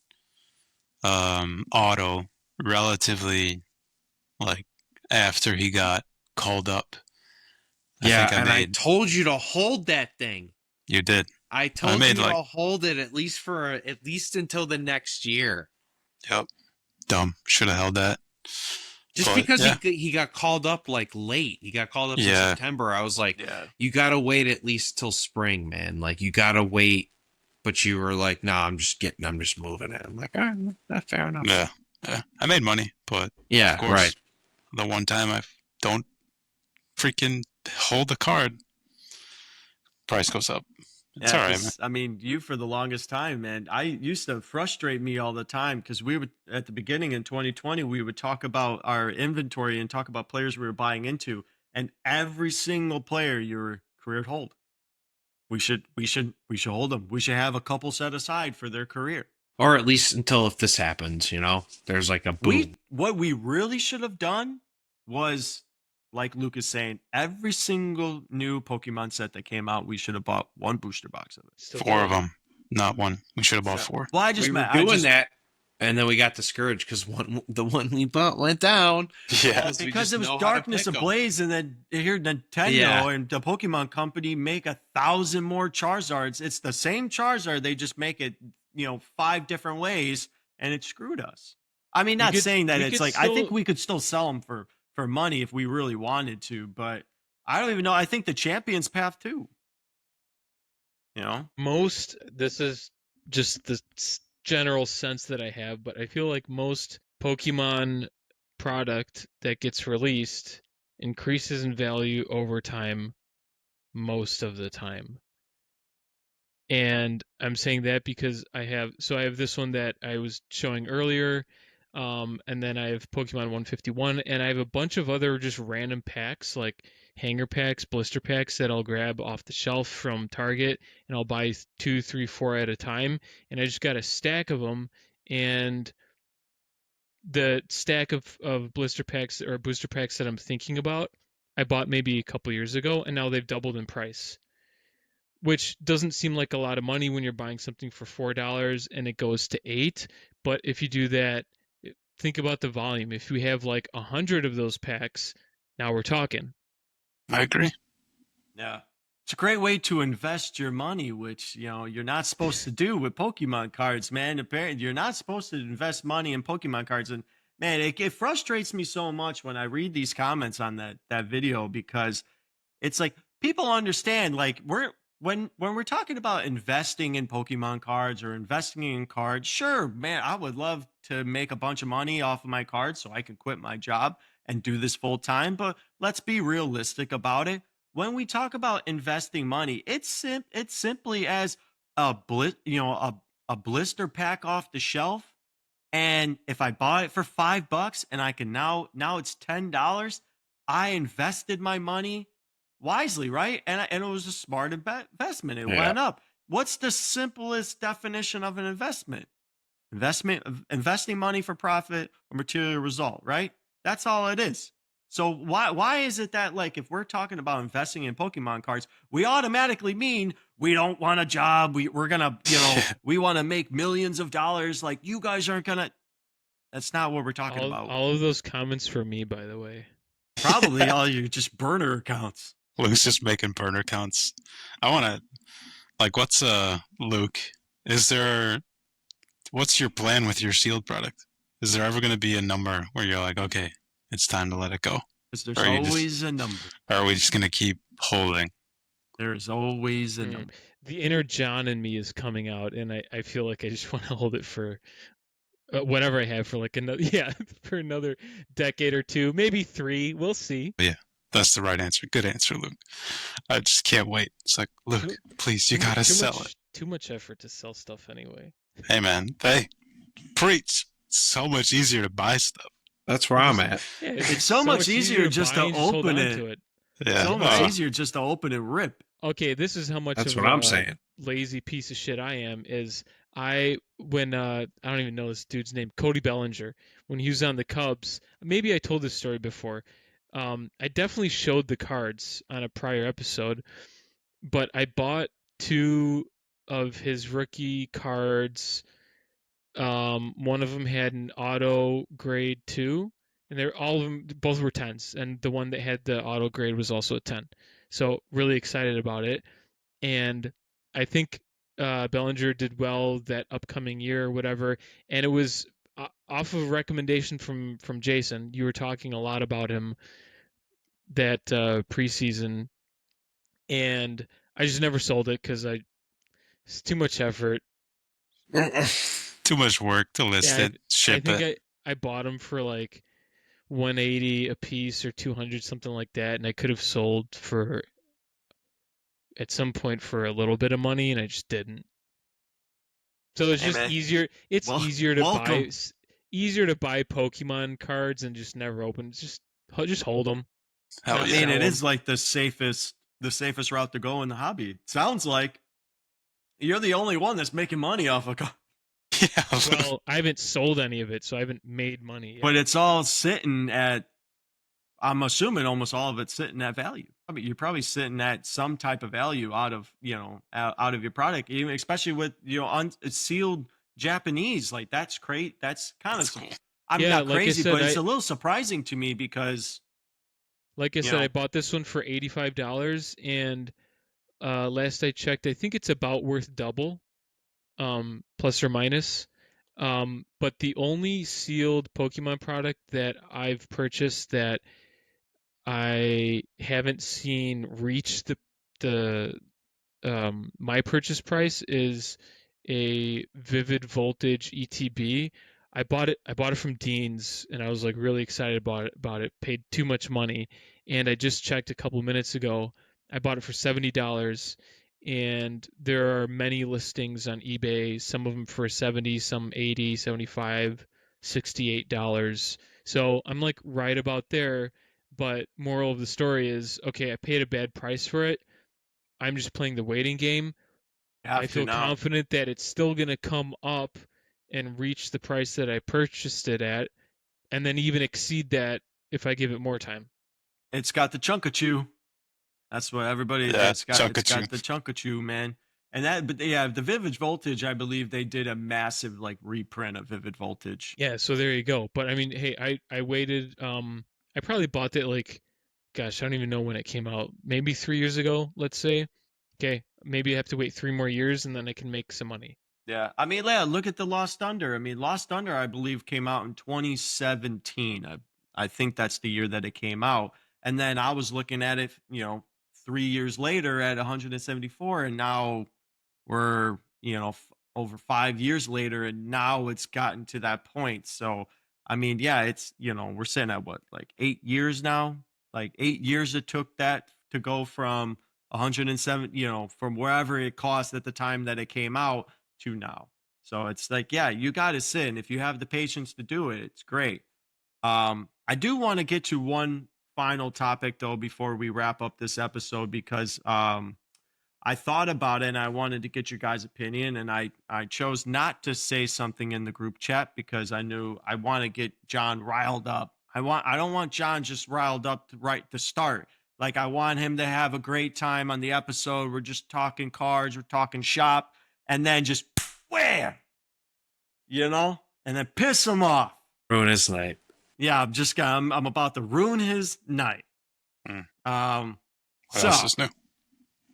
auto relatively like after he got called up. I told you to hold that thing. You did. I told you to hold it at least until the next year. Yep. Dumb. Should have held that. Just because he got called up like late. He got called up in September. I was like, you got to wait at least till spring, man. Like, you got to wait. But you were like, nah, I'm just moving it. I'm like, all right, that's fair enough. Yeah. I made money, but of course, right. The one time I don't freaking hold the card, price goes up. It's all right, man. I mean, you for the longest time, man. I used to frustrate me all the time because we would at the beginning in 2020 we would talk about our inventory and talk about players we were buying into, and every single player you were career hold. We should hold them. We should have a couple set aside for their career, or at least until if this happens, there's like a boom. What we really should have done was, like Luke is saying, every single new Pokemon set that came out, we should have bought one booster box of it. 4 of them, not one. We should have bought 4. Well, we were doing that, and then we got discouraged because the one we bought went down. Yeah, because it was Darkness Ablaze, and then here Nintendo and the Pokemon Company make 1,000 more Charizards. It's the same Charizard, they just make it 5 different ways, and it screwed us. I mean, not saying that it's like I think we could still sell them for money if we really wanted to, but I don't even know. I think the Champions Path too. This is just the general sense that I have, but I feel like most Pokemon product that gets released increases in value over time most of the time. And I'm saying that because I have this one that I was showing earlier. And then I have Pokemon 151, and I have a bunch of other just random packs. Like hanger packs, blister packs that I'll grab off the shelf from Target, and I'll buy 2, 3, 4 at a time. And I just got a stack of them, and the stack of blister packs or booster packs that I'm thinking about, I bought maybe a couple years ago, and now they've doubled in price, which doesn't seem like a lot of money when you're buying something for $4 and it goes to 8. But if you do that, think about the volume. If we have like 100 of those packs, now we're talking. I agree. Yeah. It's a great way to invest your money, which, you're not supposed to do with Pokemon cards, man. Apparently, you're not supposed to invest money in Pokemon cards. And man, it frustrates me so much when I read these comments on that video, because it's like people understand, like, when we're talking about investing in Pokemon cards or investing in cards, sure, man, I would love to make a bunch of money off of my cards so I can quit my job and do this full time. But let's be realistic about it. When we talk about investing money, it's simply as a blister pack off the shelf. And if I bought it for $5 and I can now it's $10, I invested my money wisely, right? And it was a smart investment. It went up. What's the simplest definition of an investment? Investing money for profit or material result, right? That's all it is. So why is it that, like, if we're talking about investing in Pokemon cards, we automatically mean we don't want a job, we're gonna, we want to make millions of dollars, like, you guys aren't gonna. That's not what we're talking about. All of those comments for me, by the way. Probably all your just burner accounts. Luke's just making burner counts. I want to, like, what's Luke? What's your plan with your sealed product? Is there ever going to be a number where you're like, okay, it's time to let it go? Because there's always a number. Or are we just going to keep holding? There's always a number. The inner John in me is coming out, and I feel like I just want to hold it for whatever I have for like for another decade or 2, maybe 3. We'll see. Yeah, that's the right answer. Good answer, Luke. I just can't wait. It's like, Luke, please, you gotta sell it. Too much effort to sell stuff anyway. Hey, man, preach. It's so much easier to buy stuff. That's where I'm at. Yeah, it's so much easier just to open it. Yeah. So much easier just to open and rip. Okay, this is how much. That's what I'm saying. Lazy piece of shit I am. Is I don't even know this dude's name, Cody Bellinger, when he was on the Cubs. Maybe I told this story before. I definitely showed the cards on a prior episode, but I bought 2 of his rookie cards. One of them had an auto grade 2, and all of them, both were 10s, and the one that had the auto grade was also a 10. So really excited about it, and I think Bellinger did well that upcoming year or whatever, and it was off of a recommendation from Jason. You were talking a lot about him that preseason, and I just never sold it because it's too much effort. Too much work to list it, ship it. I bought them for like $180 a piece or $200, something like that, and I could have sold at some point for a little bit of money, and I just didn't. So it's just easier. It's easier to buy Pokemon cards and just never open. Just hold them. I mean, it is like the safest route to go in the hobby. It sounds like you're the only one that's making money off of. Yeah. Well, I haven't sold any of it, so I haven't made money yet. But it's all sitting at, I'm assuming almost all of it's sitting at value. I mean, you're probably sitting at some type of value out of your product, even especially with, sealed Japanese. Like, that's great. That's kind of, not crazy, but it's a little surprising to me because, like I said, I bought this one for $85, and last I checked, I think it's about worth double. Plus or minus. But the only sealed Pokemon product that I've purchased that I haven't seen reach the my purchase price is a Vivid Voltage ETB. I bought it from Dean's, and I was like really excited about it. Paid too much money, and I just checked a couple minutes ago. I bought it for $70. And there are many listings on eBay, some of them for $70, some $80, $75, $68. So I'm like right about there, But moral of the story is, okay, I paid a bad price for it. I'm just playing the waiting game. I feel confident that it's still going to come up and reach the price that I purchased it at, and then even exceed that if I give it more time. It's got the chunkachew. That's what everybody. Yeah, It's got the chunkachew. chunkachew, man. And that, but yeah, the Vivid Voltage, I believe they did a massive like reprint of Vivid Voltage. Yeah, so there you go. But I mean, hey, I waited. I probably bought that like, gosh, I don't even know when it came out. Maybe 3 years ago, let's say. Okay, maybe I have to wait 3 more years and then I can make some money. Yeah, I mean, yeah, look at the Lost Thunder. I mean, Lost Thunder, I believe, came out in 2017. I think that's the year that it came out. And then I was looking at it, 3 years later at 174, and now we're, over 5 years later, and now it's gotten to that point. So, I mean, yeah, it's, we're sitting at what, like 8 years now? Like 8 years it took that to go from 107, from wherever it cost at the time that it came out to now. So it's like, yeah, you got to sit. And if you have the patience to do it, it's great. I do want to get to one final topic though before we wrap up this episode, because I thought about it and I wanted to get your guys' opinion, and I chose not to say something in the group chat because I knew I want to get John riled up. I don't want John just riled up right to start. Like, I want him to have a great time on the episode. We're just talking cards, we're talking shop, and then just wham, and then piss him off. Ruin his night. Yeah, I'm about to ruin his night. What So else is new?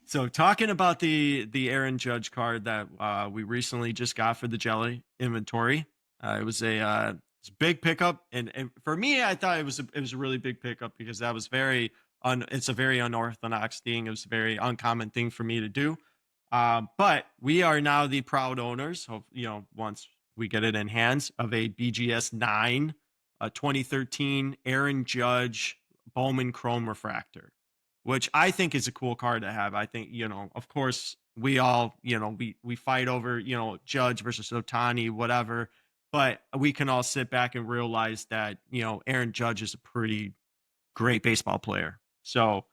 So talking about the Aaron Judge card that we recently just got for the Jelly inventory, it was a big pickup, and for me, I thought it was a really big pickup because that was it's a very unorthodox thing. It was a very uncommon thing for me to do. But we are now the proud owners of, once we get it in hands, of a BGS 9, a 2013 Aaron Judge Bowman Chrome Refractor, which I think is a cool card to have. I think, of course, we all, we fight over, Judge versus Ohtani, whatever, but we can all sit back and realize that, Aaron Judge is a pretty great baseball player. So,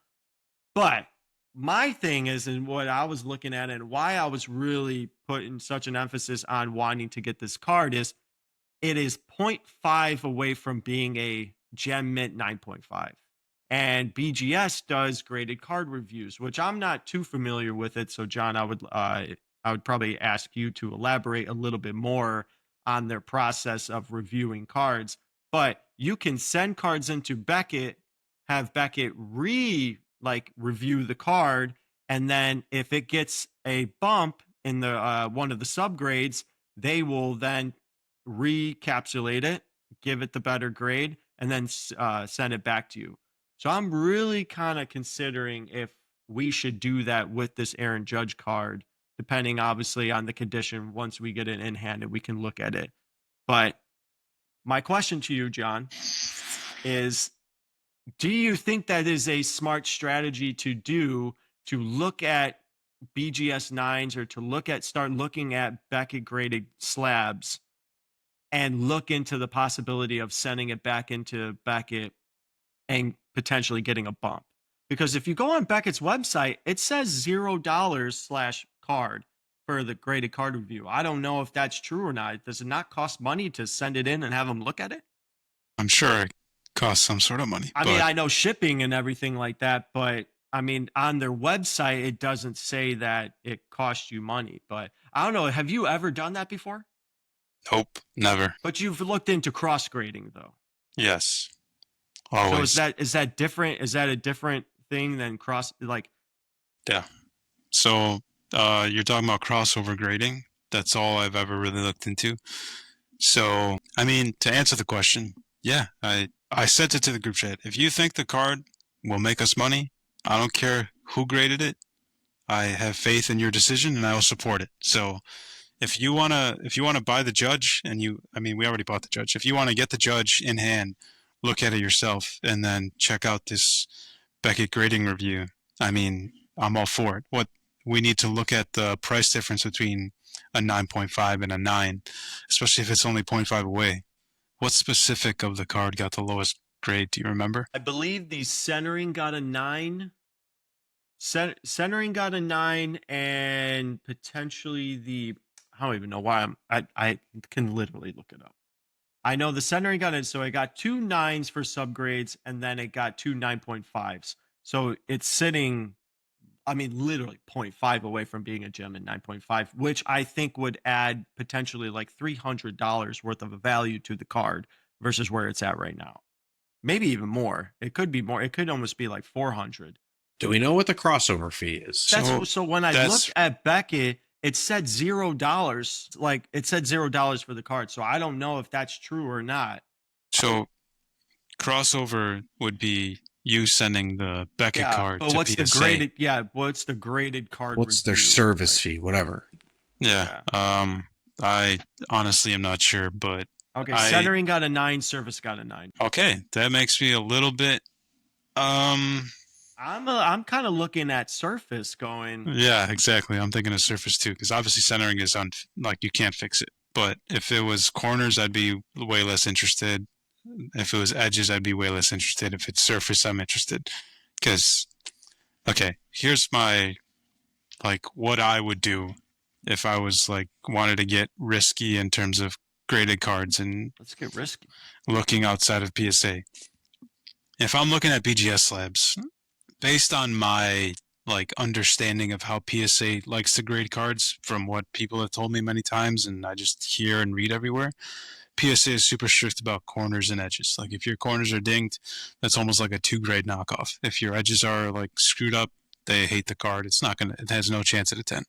but my thing is, and what I was looking at and why I was really putting such an emphasis on wanting to get this card is it is 0.5 away from being a Gem Mint 9.5. And BGS does graded card reviews, which I'm not too familiar with it. So, John, I would probably ask you to elaborate a little bit more on their process of reviewing cards. But you can send cards into Beckett, have Beckett review the card, and then if it gets a bump in the one of the subgrades, they will then recapsulate it, give it the better grade, and then send it back to you. So I'm really kind of considering if we should do that with this Aaron Judge card, depending obviously on the condition. Once we get it in hand and we can look at it. But my question to you, John, is do you think that is a smart strategy to do, to look at BGS 9s or to start looking at Beckett graded slabs and look into the possibility of sending it back into Beckett and potentially getting a bump? Because if you go on Beckett's website, it says $0/card for the graded card review. I don't know if that's true or not. Does it not cost money to send it in and have them look at it? I'm sure it costs some sort of money. I mean, I know shipping and everything like that, but I mean, on their website, it doesn't say that it costs you money. But I don't know. Have you ever done that before? Nope, never. But you've looked into cross grading, though. Yes, always. So is that different? Is that a different thing than cross? Yeah. So you're talking about crossover grading. That's all I've ever really looked into. So, I mean, to answer the question, yeah, I sent it to the group chat. If you think the card will make us money, I don't care who graded it. I have faith in your decision and I will support it. So if you wanna buy the Judge, and we already bought the Judge. If you want to get the Judge in hand, look at it yourself and then check out this Beckett grading review. I mean, I'm all for it. What we need to look at the price difference between a 9.5 and a 9, especially if it's only 0.5 away. What specific of the card got the lowest grade? Do you remember? I believe the centering got a 9. Centering got a 9, and potentially the I don't even know why I can literally look it up. I know the centering got it, so it got 2 9s for subgrades, and then it got 2 9.5s. So it's sitting, I mean, literally 0.5 away from being a gem in 9.5, which I think would add potentially like $300 worth of a value to the card versus where it's at right now. Maybe even more. It could be more. It could almost be like 400. Do we know what the crossover fee is? So when I looked at Beckett, it said $0. Like it said $0 for the card. So I don't know if that's true or not. So crossover would be you sending the Beckett card but to what's PSA. the graded? Yeah, what's the graded card? What's their review? service fee? Whatever. Yeah. I honestly am not sure, but Okay, centering got a 9, service got a 9. Okay, that makes me a little bit. I'm kind of looking at surface going. Yeah, exactly. I'm thinking of surface too, because obviously centering is like you can't fix it. But if it was corners, I'd be way less interested. If it was edges, I'd be way less interested. If it's surface, I'm interested. Because, okay, here's my, like, what I would do if I was, like, wanted to get risky in terms of graded cards and Let's get risky. looking outside of PSA. If I'm looking at BGS slabs, based on my like understanding of how PSA likes to grade cards from what people have told me many times and I just hear and read everywhere, PSA is super strict about corners and edges. Like if your corners are dinged, that's almost like a 2-grade knockoff. If your edges are like screwed up, they hate the card. It has no chance at a 10.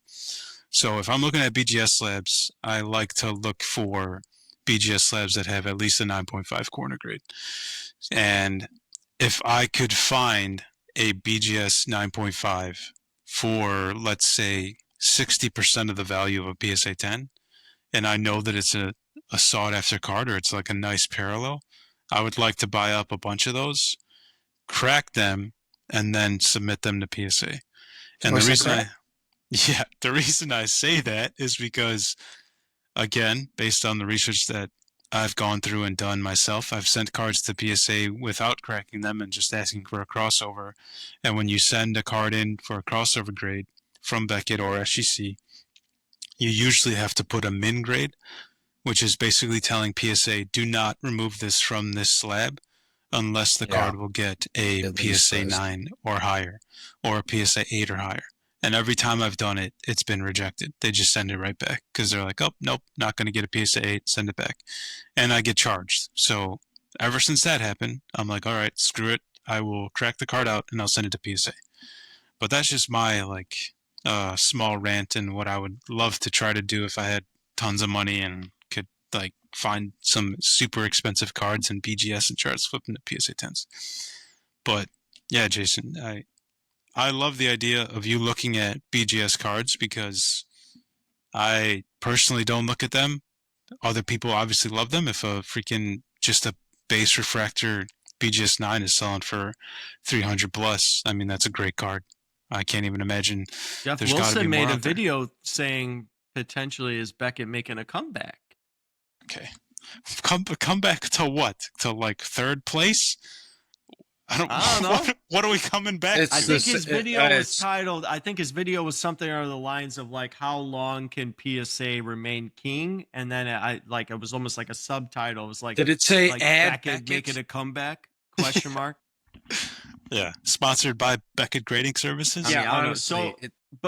So if I'm looking at BGS slabs, I like to look for BGS slabs that have at least a 9.5 corner grade. And if I could find a BGS 9.5 for, let's say, 60% of the value of a PSA 10, and I know that it's a sought-after card or it's like a nice parallel, I would like to buy up a bunch of those, crack them, and then submit them to PSA. And the reason I say that is because, again, based on the research that I've gone through and done myself, I've sent cards to PSA without cracking them and just asking for a crossover. And when you send a card in for a crossover grade from Beckett or SGC, you usually have to put a min grade, which is basically telling PSA, do not remove this from this slab unless the card will get a PSA 9 or higher, or a PSA 8 or higher. And every time I've done it, it's been rejected. They just send it right back because they're like, oh, nope, not going to get a PSA 8, send it back. And I get charged. So ever since that happened, I'm like, all right, screw it. I will crack the card out and I'll send it to PSA. But that's just my like small rant and what I would love to try to do if I had tons of money and could like find some super expensive cards in BGS and try to flip them to PSA 10s. But yeah, Jason, I love the idea of you looking at BGS cards because I personally don't look at them. Other people obviously love them. If a freaking just a base refractor BGS 9 is selling for 300 plus, I mean, that's a great card. I can't even imagine. Jeff Wilson made a video saying potentially is Beckett making a comeback. Okay. Come back to what? To like third place? I don't know. What are we coming back to? I think his video was titled, I think his video was something along the lines of like, how long can PSA remain king? And then it was almost like a subtitle. It was like, did it say like add Beckett making a comeback? Question mark. Yeah. Sponsored by Beckett Grading Services? Yeah, honestly.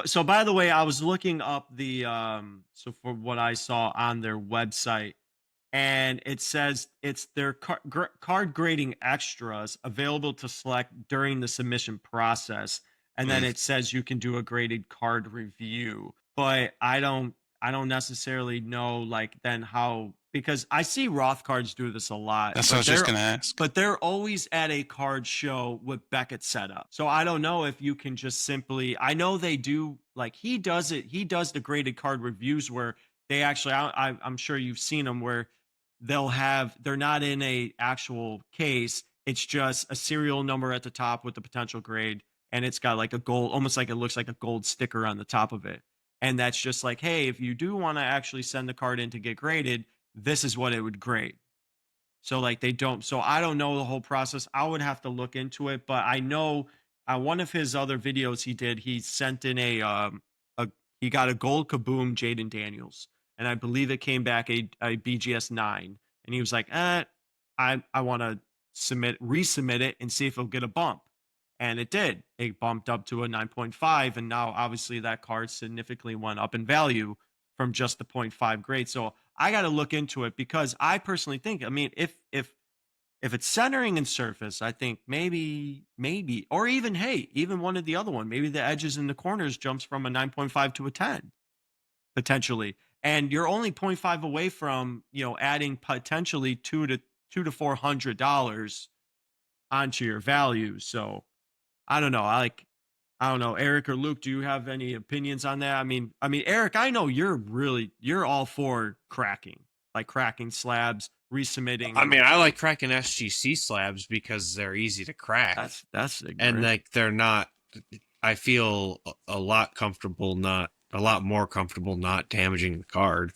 So by the way, I was looking up the, so for what I saw on their website, and it says it's their card grading extras available to select during the submission process. And then it says you can do a graded card review, but I don't necessarily know like then how, because I see Roth cards do this a lot. That's what I was just going to ask. But they're always at a card show with Beckett set up. So I don't know if you can just simply, I know they do, like he does the graded card reviews where they actually, I'm sure you've seen them where they're not in a actual case. It's just a serial number at the top with the potential grade. And it's got like a gold, almost like it looks like a gold sticker on the top of it. And that's just like, hey, if you do want to actually send the card in to get graded, this is what it would grade. So like they don't. So I don't know the whole process. I would have to look into it, but I know one of his other videos he did, he sent in a he got a gold Kaboom Jaden Daniels, and I believe it came back a BGS 9, and he was like, I want to resubmit it and see if it'll get a bump. And it did. It bumped up to a 9.5. And now obviously that card significantly went up in value from just the 0.5 grade. So I got to look into it because I personally think, I mean, if it's centering and surface, I think maybe, or even, hey, even one of the other one, maybe the edges in the corners jumps from a 9.5 to a 10 potentially. And you're only 0.5 away from, adding potentially $200 to $400 onto your value. So I don't know. I don't know, Eric or Luke, do you have any opinions on that? I mean, Eric, I know you're all for cracking slabs, resubmitting. I mean, I like cracking SGC slabs because they're easy to crack. That's ignorant. And like they're not. I feel a lot more comfortable not damaging the card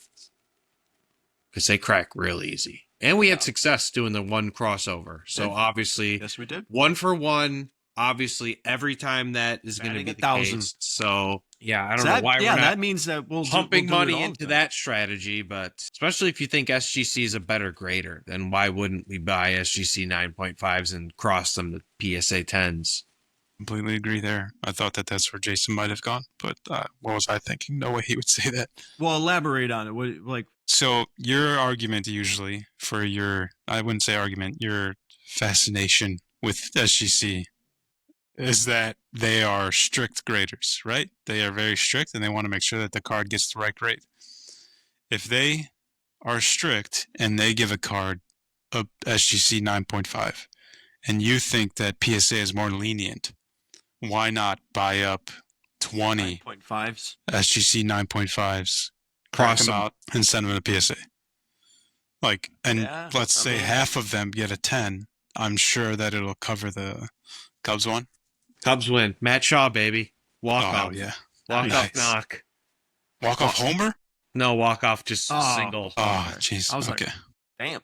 because they crack real easy. And we had success doing the one crossover. So obviously, yes, we did. 1 for 1. Obviously, every time that is going to be the 1,000. case. So yeah, I don't know why we're not that means that we'll pumping do it money all into the time. that strategy. But especially if you think SGC is a better grader, then why wouldn't we buy SGC 9.5s and cross them to PSA 10s? Completely agree there. I thought that's where Jason might have gone, but what was I thinking? No way he would say that. Well, elaborate on it. So your argument usually for I wouldn't say argument, your fascination with SGC is that they are strict graders, right? They are very strict and they want to make sure that the card gets the right grade. If they are strict and they give a card a SGC 9.5 and you think that PSA is more lenient, why not buy up 20 9.5s, SGC 9.5s, crack them out, and send them to PSA? Let's say half of them get a 10. I'm sure that it'll cover the Cubs one. Cubs win. Matt Shaw, baby. Walk off. Yeah. Walk off knock. Walk off homer? No, walk off just single. Oh, jeez. I was okay. like, damn.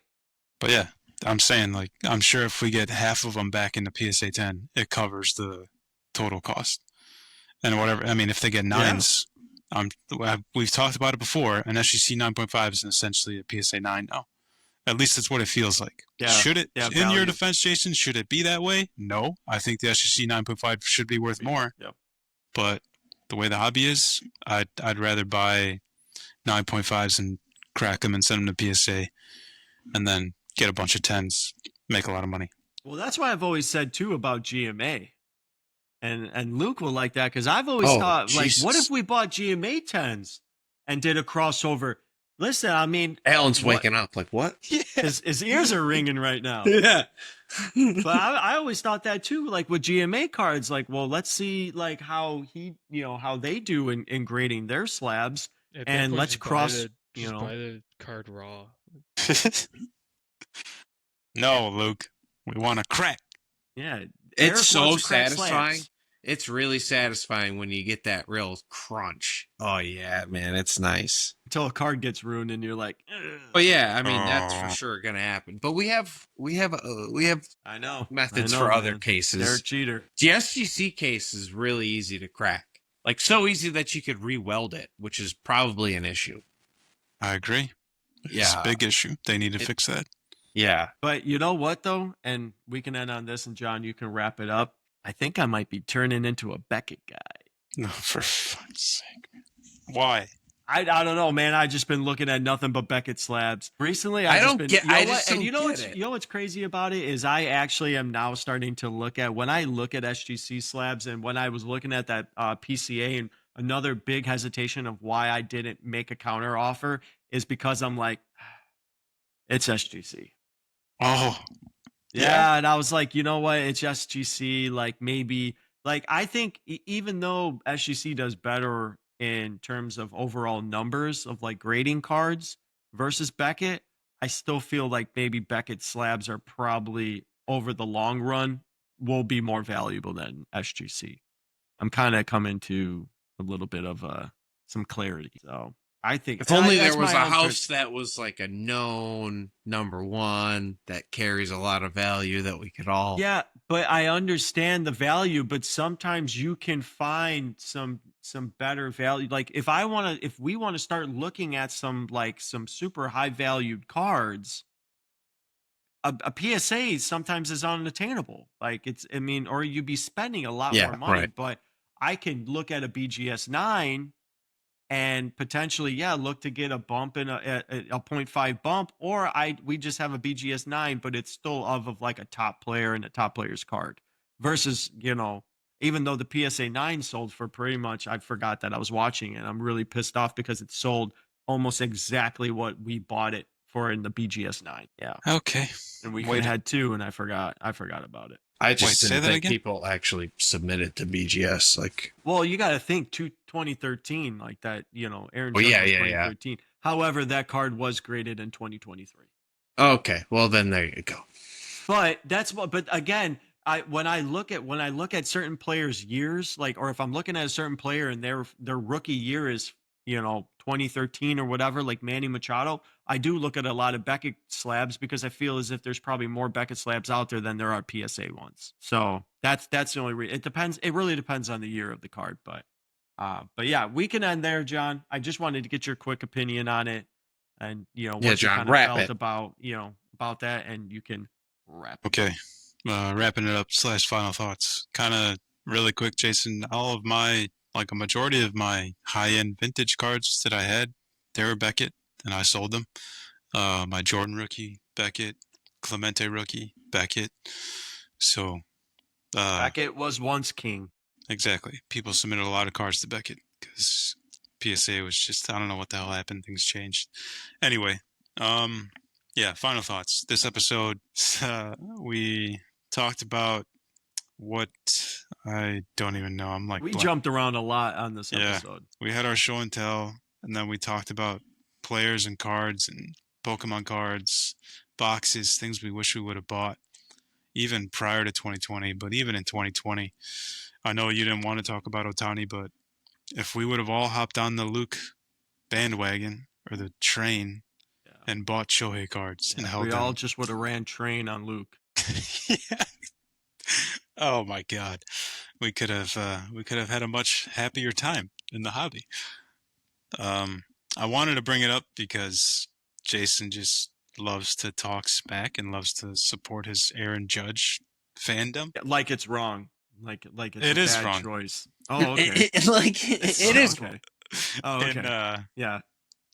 But yeah, I'm saying, I'm sure if we get half of them back into PSA 10, it covers the total cost. And whatever, I mean, if they get 9s, we've talked about it before, an SGC 9.5 is essentially a PSA 9 now. At least that's what it feels like. Yeah. Should it, Yeah, in value. your defense, Jason, should it be that way? No. I think the SGC 9.5 should be worth more. Yep. But the way the hobby is, I'd rather buy 9.5s and crack them and send them to PSA and then get a bunch of 10s, make a lot of money. Well, that's why I've always said, too, about GMA. And Luke will like that because I've always thought, Jesus. what if we bought GMA 10s and did a crossover? Listen, I mean, Alan's waking up like, what? his ears are ringing right now. Yeah. But I always thought that too, like with GMA cards, let's see how how they do in grading their slabs, At that and point, let's just cross, buy the card raw. No, Luke. We want to crack. Yeah, It's Eric so wants to crack satisfying. slabs. It's really satisfying when you get that real crunch. Oh yeah, man, it's nice. Until a card gets ruined and you're like, ugh. Oh yeah, I mean that's for sure gonna happen. But we have I know methods for other man. cases. They're a cheater. The SGC case is really easy to crack. Like so easy that you could re-weld it, which is probably an issue. I agree. It's Yeah. a big issue. They need to fix that. Yeah. But you know what though, and we can end on this, and John, you can wrap it up. I think I might be turning into a Beckett guy. No, for fuck's sake. Why? I don't know, man. I just been looking at nothing but Beckett slabs recently. I just don't been, get- You know I what? just And don't you know get what's it. you know what's crazy about it is I actually am now starting to look at when I look at SGC slabs, and when I was looking at that PCA, and another big hesitation of why I didn't make a counter offer is because I'm like, it's SGC. Oh, Yeah, and I was like, you know what? It's SGC. Maybe, I think even though SGC does better in terms of overall numbers of grading cards versus Beckett, I still feel like maybe Beckett slabs are probably over the long run will be more valuable than SGC. I'm kind of coming to a little bit of some clarity. So I think If only that's there was my a own house that was like a known number one that carries a lot of value that we could all. Yeah, but I understand the value, but sometimes you can find some better value. Like if we want to start looking at some super high valued cards, a PSA sometimes is unattainable. Like I mean, or you'd be spending a lot Yeah, more money, right. but I can look at a BGS 9 and potentially, look to get a bump in a 0.5 bump, or we just have a BGS 9, but it's still of like a top player and a top player's card versus, even though the PSA 9 sold for pretty much, I forgot that I was watching it. I'm really pissed off because it sold almost exactly what we bought it for in the BGS 9. Yeah. Okay. And we Wait, had two, and I forgot about it. I just Wait, say didn't that think again? people actually submitted to BGS. Like, Well, you got to think 2013, like that, Aaron Well, Judge yeah, was yeah, 2013. However, that card was graded in 2023. okay, well then there you go. But but again, when I look at certain players' years, like, or if I'm looking at a certain player and their rookie year is 2013 or whatever, like Manny Machado, I do look at a lot of Beckett slabs because I feel as if there's probably more Beckett slabs out there than there are PSA ones. So that's the only reason. It depends. It really depends on the year of the card, but yeah, we can end there, John. I just wanted to get your quick opinion on it, and what you John, kind of wrap felt it. about that, and you can wrap it. Okay. Wrapping it up / final thoughts. Kind of really quick, Jason. All of my, like a majority of my high-end vintage cards that I had, they were Beckett, and I sold them. My Jordan rookie, Beckett. Clemente rookie, Beckett. So, Beckett was once king. exactly. People submitted a lot of cards to Beckett because PSA was just, I don't know what the hell happened. Things changed. Anyway, yeah, final thoughts. This episode, we talked about what I don't even know. I'm like, We jumped around a lot on this Yeah. episode. We had our show and tell, and then we talked about players and cards and Pokemon cards, boxes, things we wish we would have bought, even prior to 2020, but even in 2020. I know you didn't want to talk about Ohtani, but if we would have all hopped on the Luke bandwagon or the train Yeah. and bought Shohei cards and held We them. all just would have ran train on Luke. Yeah. Oh my God, we could have had a much happier time in the hobby. I wanted to bring it up because Jason just loves to talk smack and loves to support his Aaron Judge fandom. Like it's wrong. Like it's It a is bad wrong. choice. Oh, okay. It is. Okay. Oh, okay. And, Yeah.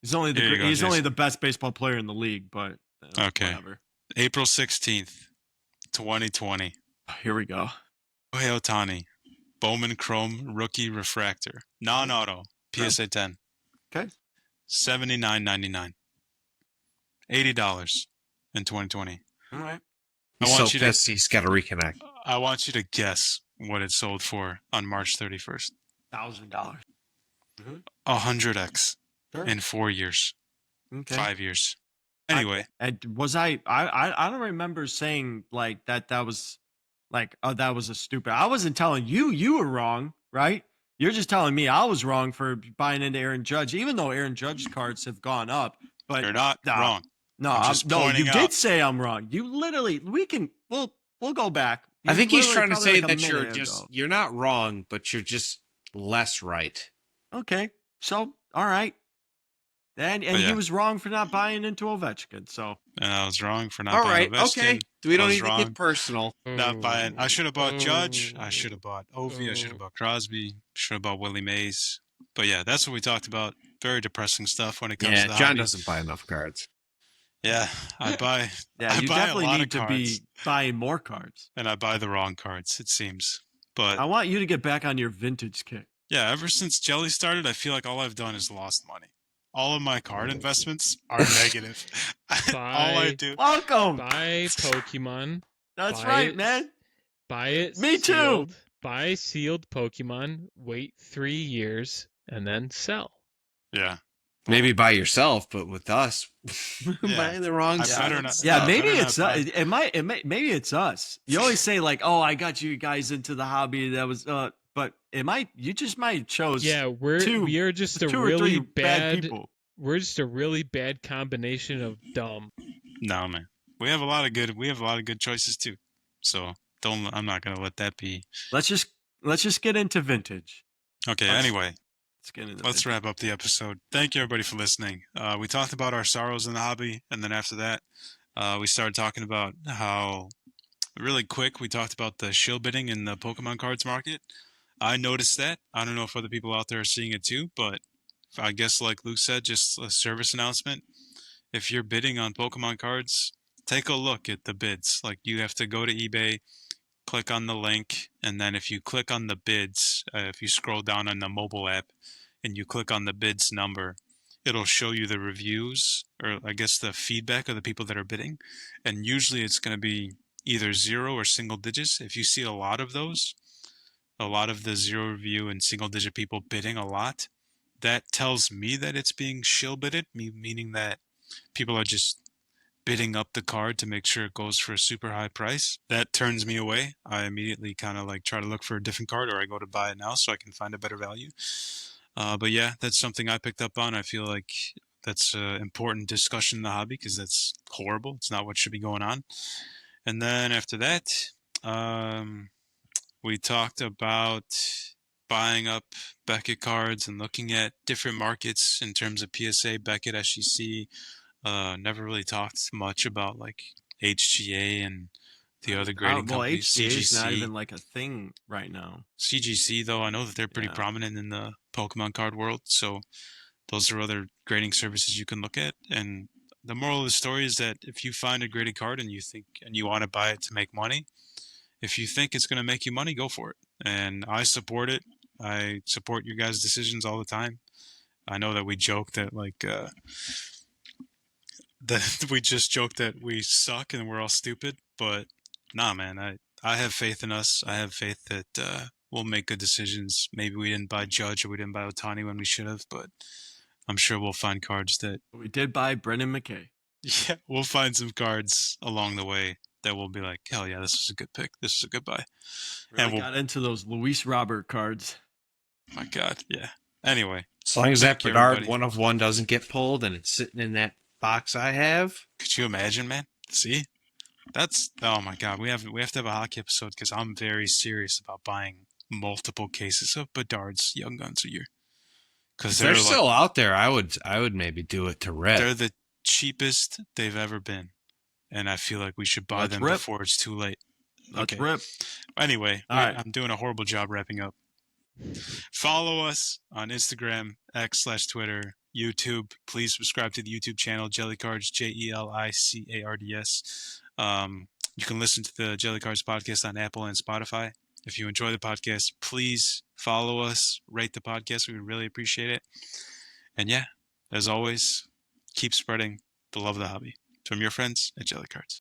He's only Here you go, he's only Jason. the best baseball player in the league, but Okay. whatever. April 16th, 2020. Here we go. Shohei Ohtani, Bowman Chrome Rookie Refractor, non-auto, PSA 10. Okay. $79.99. $80 in 2020. All right. He's I want so you to- pissed he's got to reconnect. I want you to guess what it sold for on March 31st. $1,000. 100x Sure. in 4 years, Okay. 5 years. Anyway, And was I don't remember saying like that was like, oh, that was a stupid. I wasn't telling you were wrong, right? You're just telling me I was wrong for buying into Aaron Judge, even though Aaron Judge's cards have gone up. But you're not nah, wrong. No, I'm just no, you pointing did out. say I'm wrong. You literally, we'll go back. I think he's literally trying to probably say like a that you're minute just ago. you're not wrong, but you're just less right. Okay. So, all right. And But he yeah. was wrong for not buying into Ovechkin. So, And I was wrong for not All buying right, Ovechkin. okay. We don't I was need to wrong. get personal. Not buying. I should have bought Judge. I Oh. should have bought Ovi. I should have bought Crosby. Should have bought Willie Mays. But yeah, that's what we talked about. Very depressing stuff when it comes Yeah, to the John hobby. doesn't buy enough cards. Yeah, I buy. yeah, I you buy a definitely lot need of to cards, be buying more cards. and I buy the wrong cards. It seems. But I want you to get back on your vintage kick. yeah, ever since Jelly started, I feel like all I've done is lost money. All of my card investments are negative. all I Bye. do. Welcome. Buy Pokemon. That's buy right, it. man. Buy it. Me too. sealed. Buy sealed Pokemon. Wait 3 years and then sell. Yeah. Maybe by yourself, but with us, Yeah. buy the wrong I side. better not- Yeah, No, maybe better it's not buy. maybe it's us. You always say like, "Oh, I got you guys into the hobby." That was but you just might chose Yeah, we are just a two or three really bad bad people. we're just a really bad combination of dumb. No, man. We have a lot of good choices too. So I'm not gonna let that be. Let's just get into vintage. Okay. Let's- Anyway, Let's get into let's vintage. wrap up the episode. Thank you everybody for listening. We talked about our sorrows in the hobby, and then after that, we started talking about how really quick we talked about the shill bidding in the Pokemon cards market. I noticed that. I don't know if other people out there are seeing it too, but I guess like Luke said, just a service announcement. If you're bidding on Pokemon cards, take a look at the bids. Like you have to go to eBay, click on the link, and then if you click on the bids, if you scroll down on the mobile app and you click on the bids number, it'll show you the reviews, or I guess the feedback of the people that are bidding. And usually it's going to be either 0 or single digits. If you see a lot of those, a lot of the 0 review and single digit people bidding a lot, that tells me that it's being shill bidded, meaning that people are just bidding up the card to make sure it goes for a super high price. That turns me away. I immediately kind of like try to look for a different card, or I go to buy it now so I can find a better value. But yeah, that's something I picked up on. I feel like that's an important discussion in the hobby because that's horrible. It's not what should be going on. And then after that, we talked about buying up Beckett cards and looking at different markets in terms of PSA, Beckett, SGC. Never really talked much about like HGA and the other grading companies. HGA is not CGC. even like a thing right now. CGC though, I know that they're pretty Yeah. prominent in the Pokemon card world, so those are other grading services you can look at. And the moral of the story is that if you find a graded card and you want to buy it to make money, if you think it's going to make you money, go for it. And I support it. I support your guys' decisions all the time. I know that we joke that like that we just joke that we suck and we're all stupid, but nah, man, I have faith in us. I have faith that we'll make good decisions. Maybe we didn't buy Judge or we didn't buy Ohtani when we should have, but I'm sure we'll find cards that We did buy Brendan McKay. yeah, we'll find some cards along the way that will be like, hell yeah, this was a good pick. This was a good buy. Really And we'll, got into those Luis Robert cards. my God, yeah. Anyway, As long as that thank you, Bernard everybody. 1/1 doesn't get pulled and it's sitting in that box I have. Could you imagine, man? See, that's oh my God. We have to have a hockey episode because I'm very serious about buying multiple cases of Bedard's Young Guns a year. Because If they're they're like, still out there, I would maybe do it to they're red. the cheapest they've ever been, and I feel like we should buy Let's them rip. before it's too late. Let's Okay. rip. Anyway, All right. I'm doing a horrible job wrapping up. Follow us on Instagram, X/Twitter, YouTube. Please subscribe to the YouTube channel, Jellycards, JELICARDS. You can listen to the Jellycards podcast on Apple and Spotify. If you enjoy the podcast, please follow us, rate the podcast. We would really appreciate it. And yeah, as always, keep spreading the love of the hobby. From your friends at Jellycards.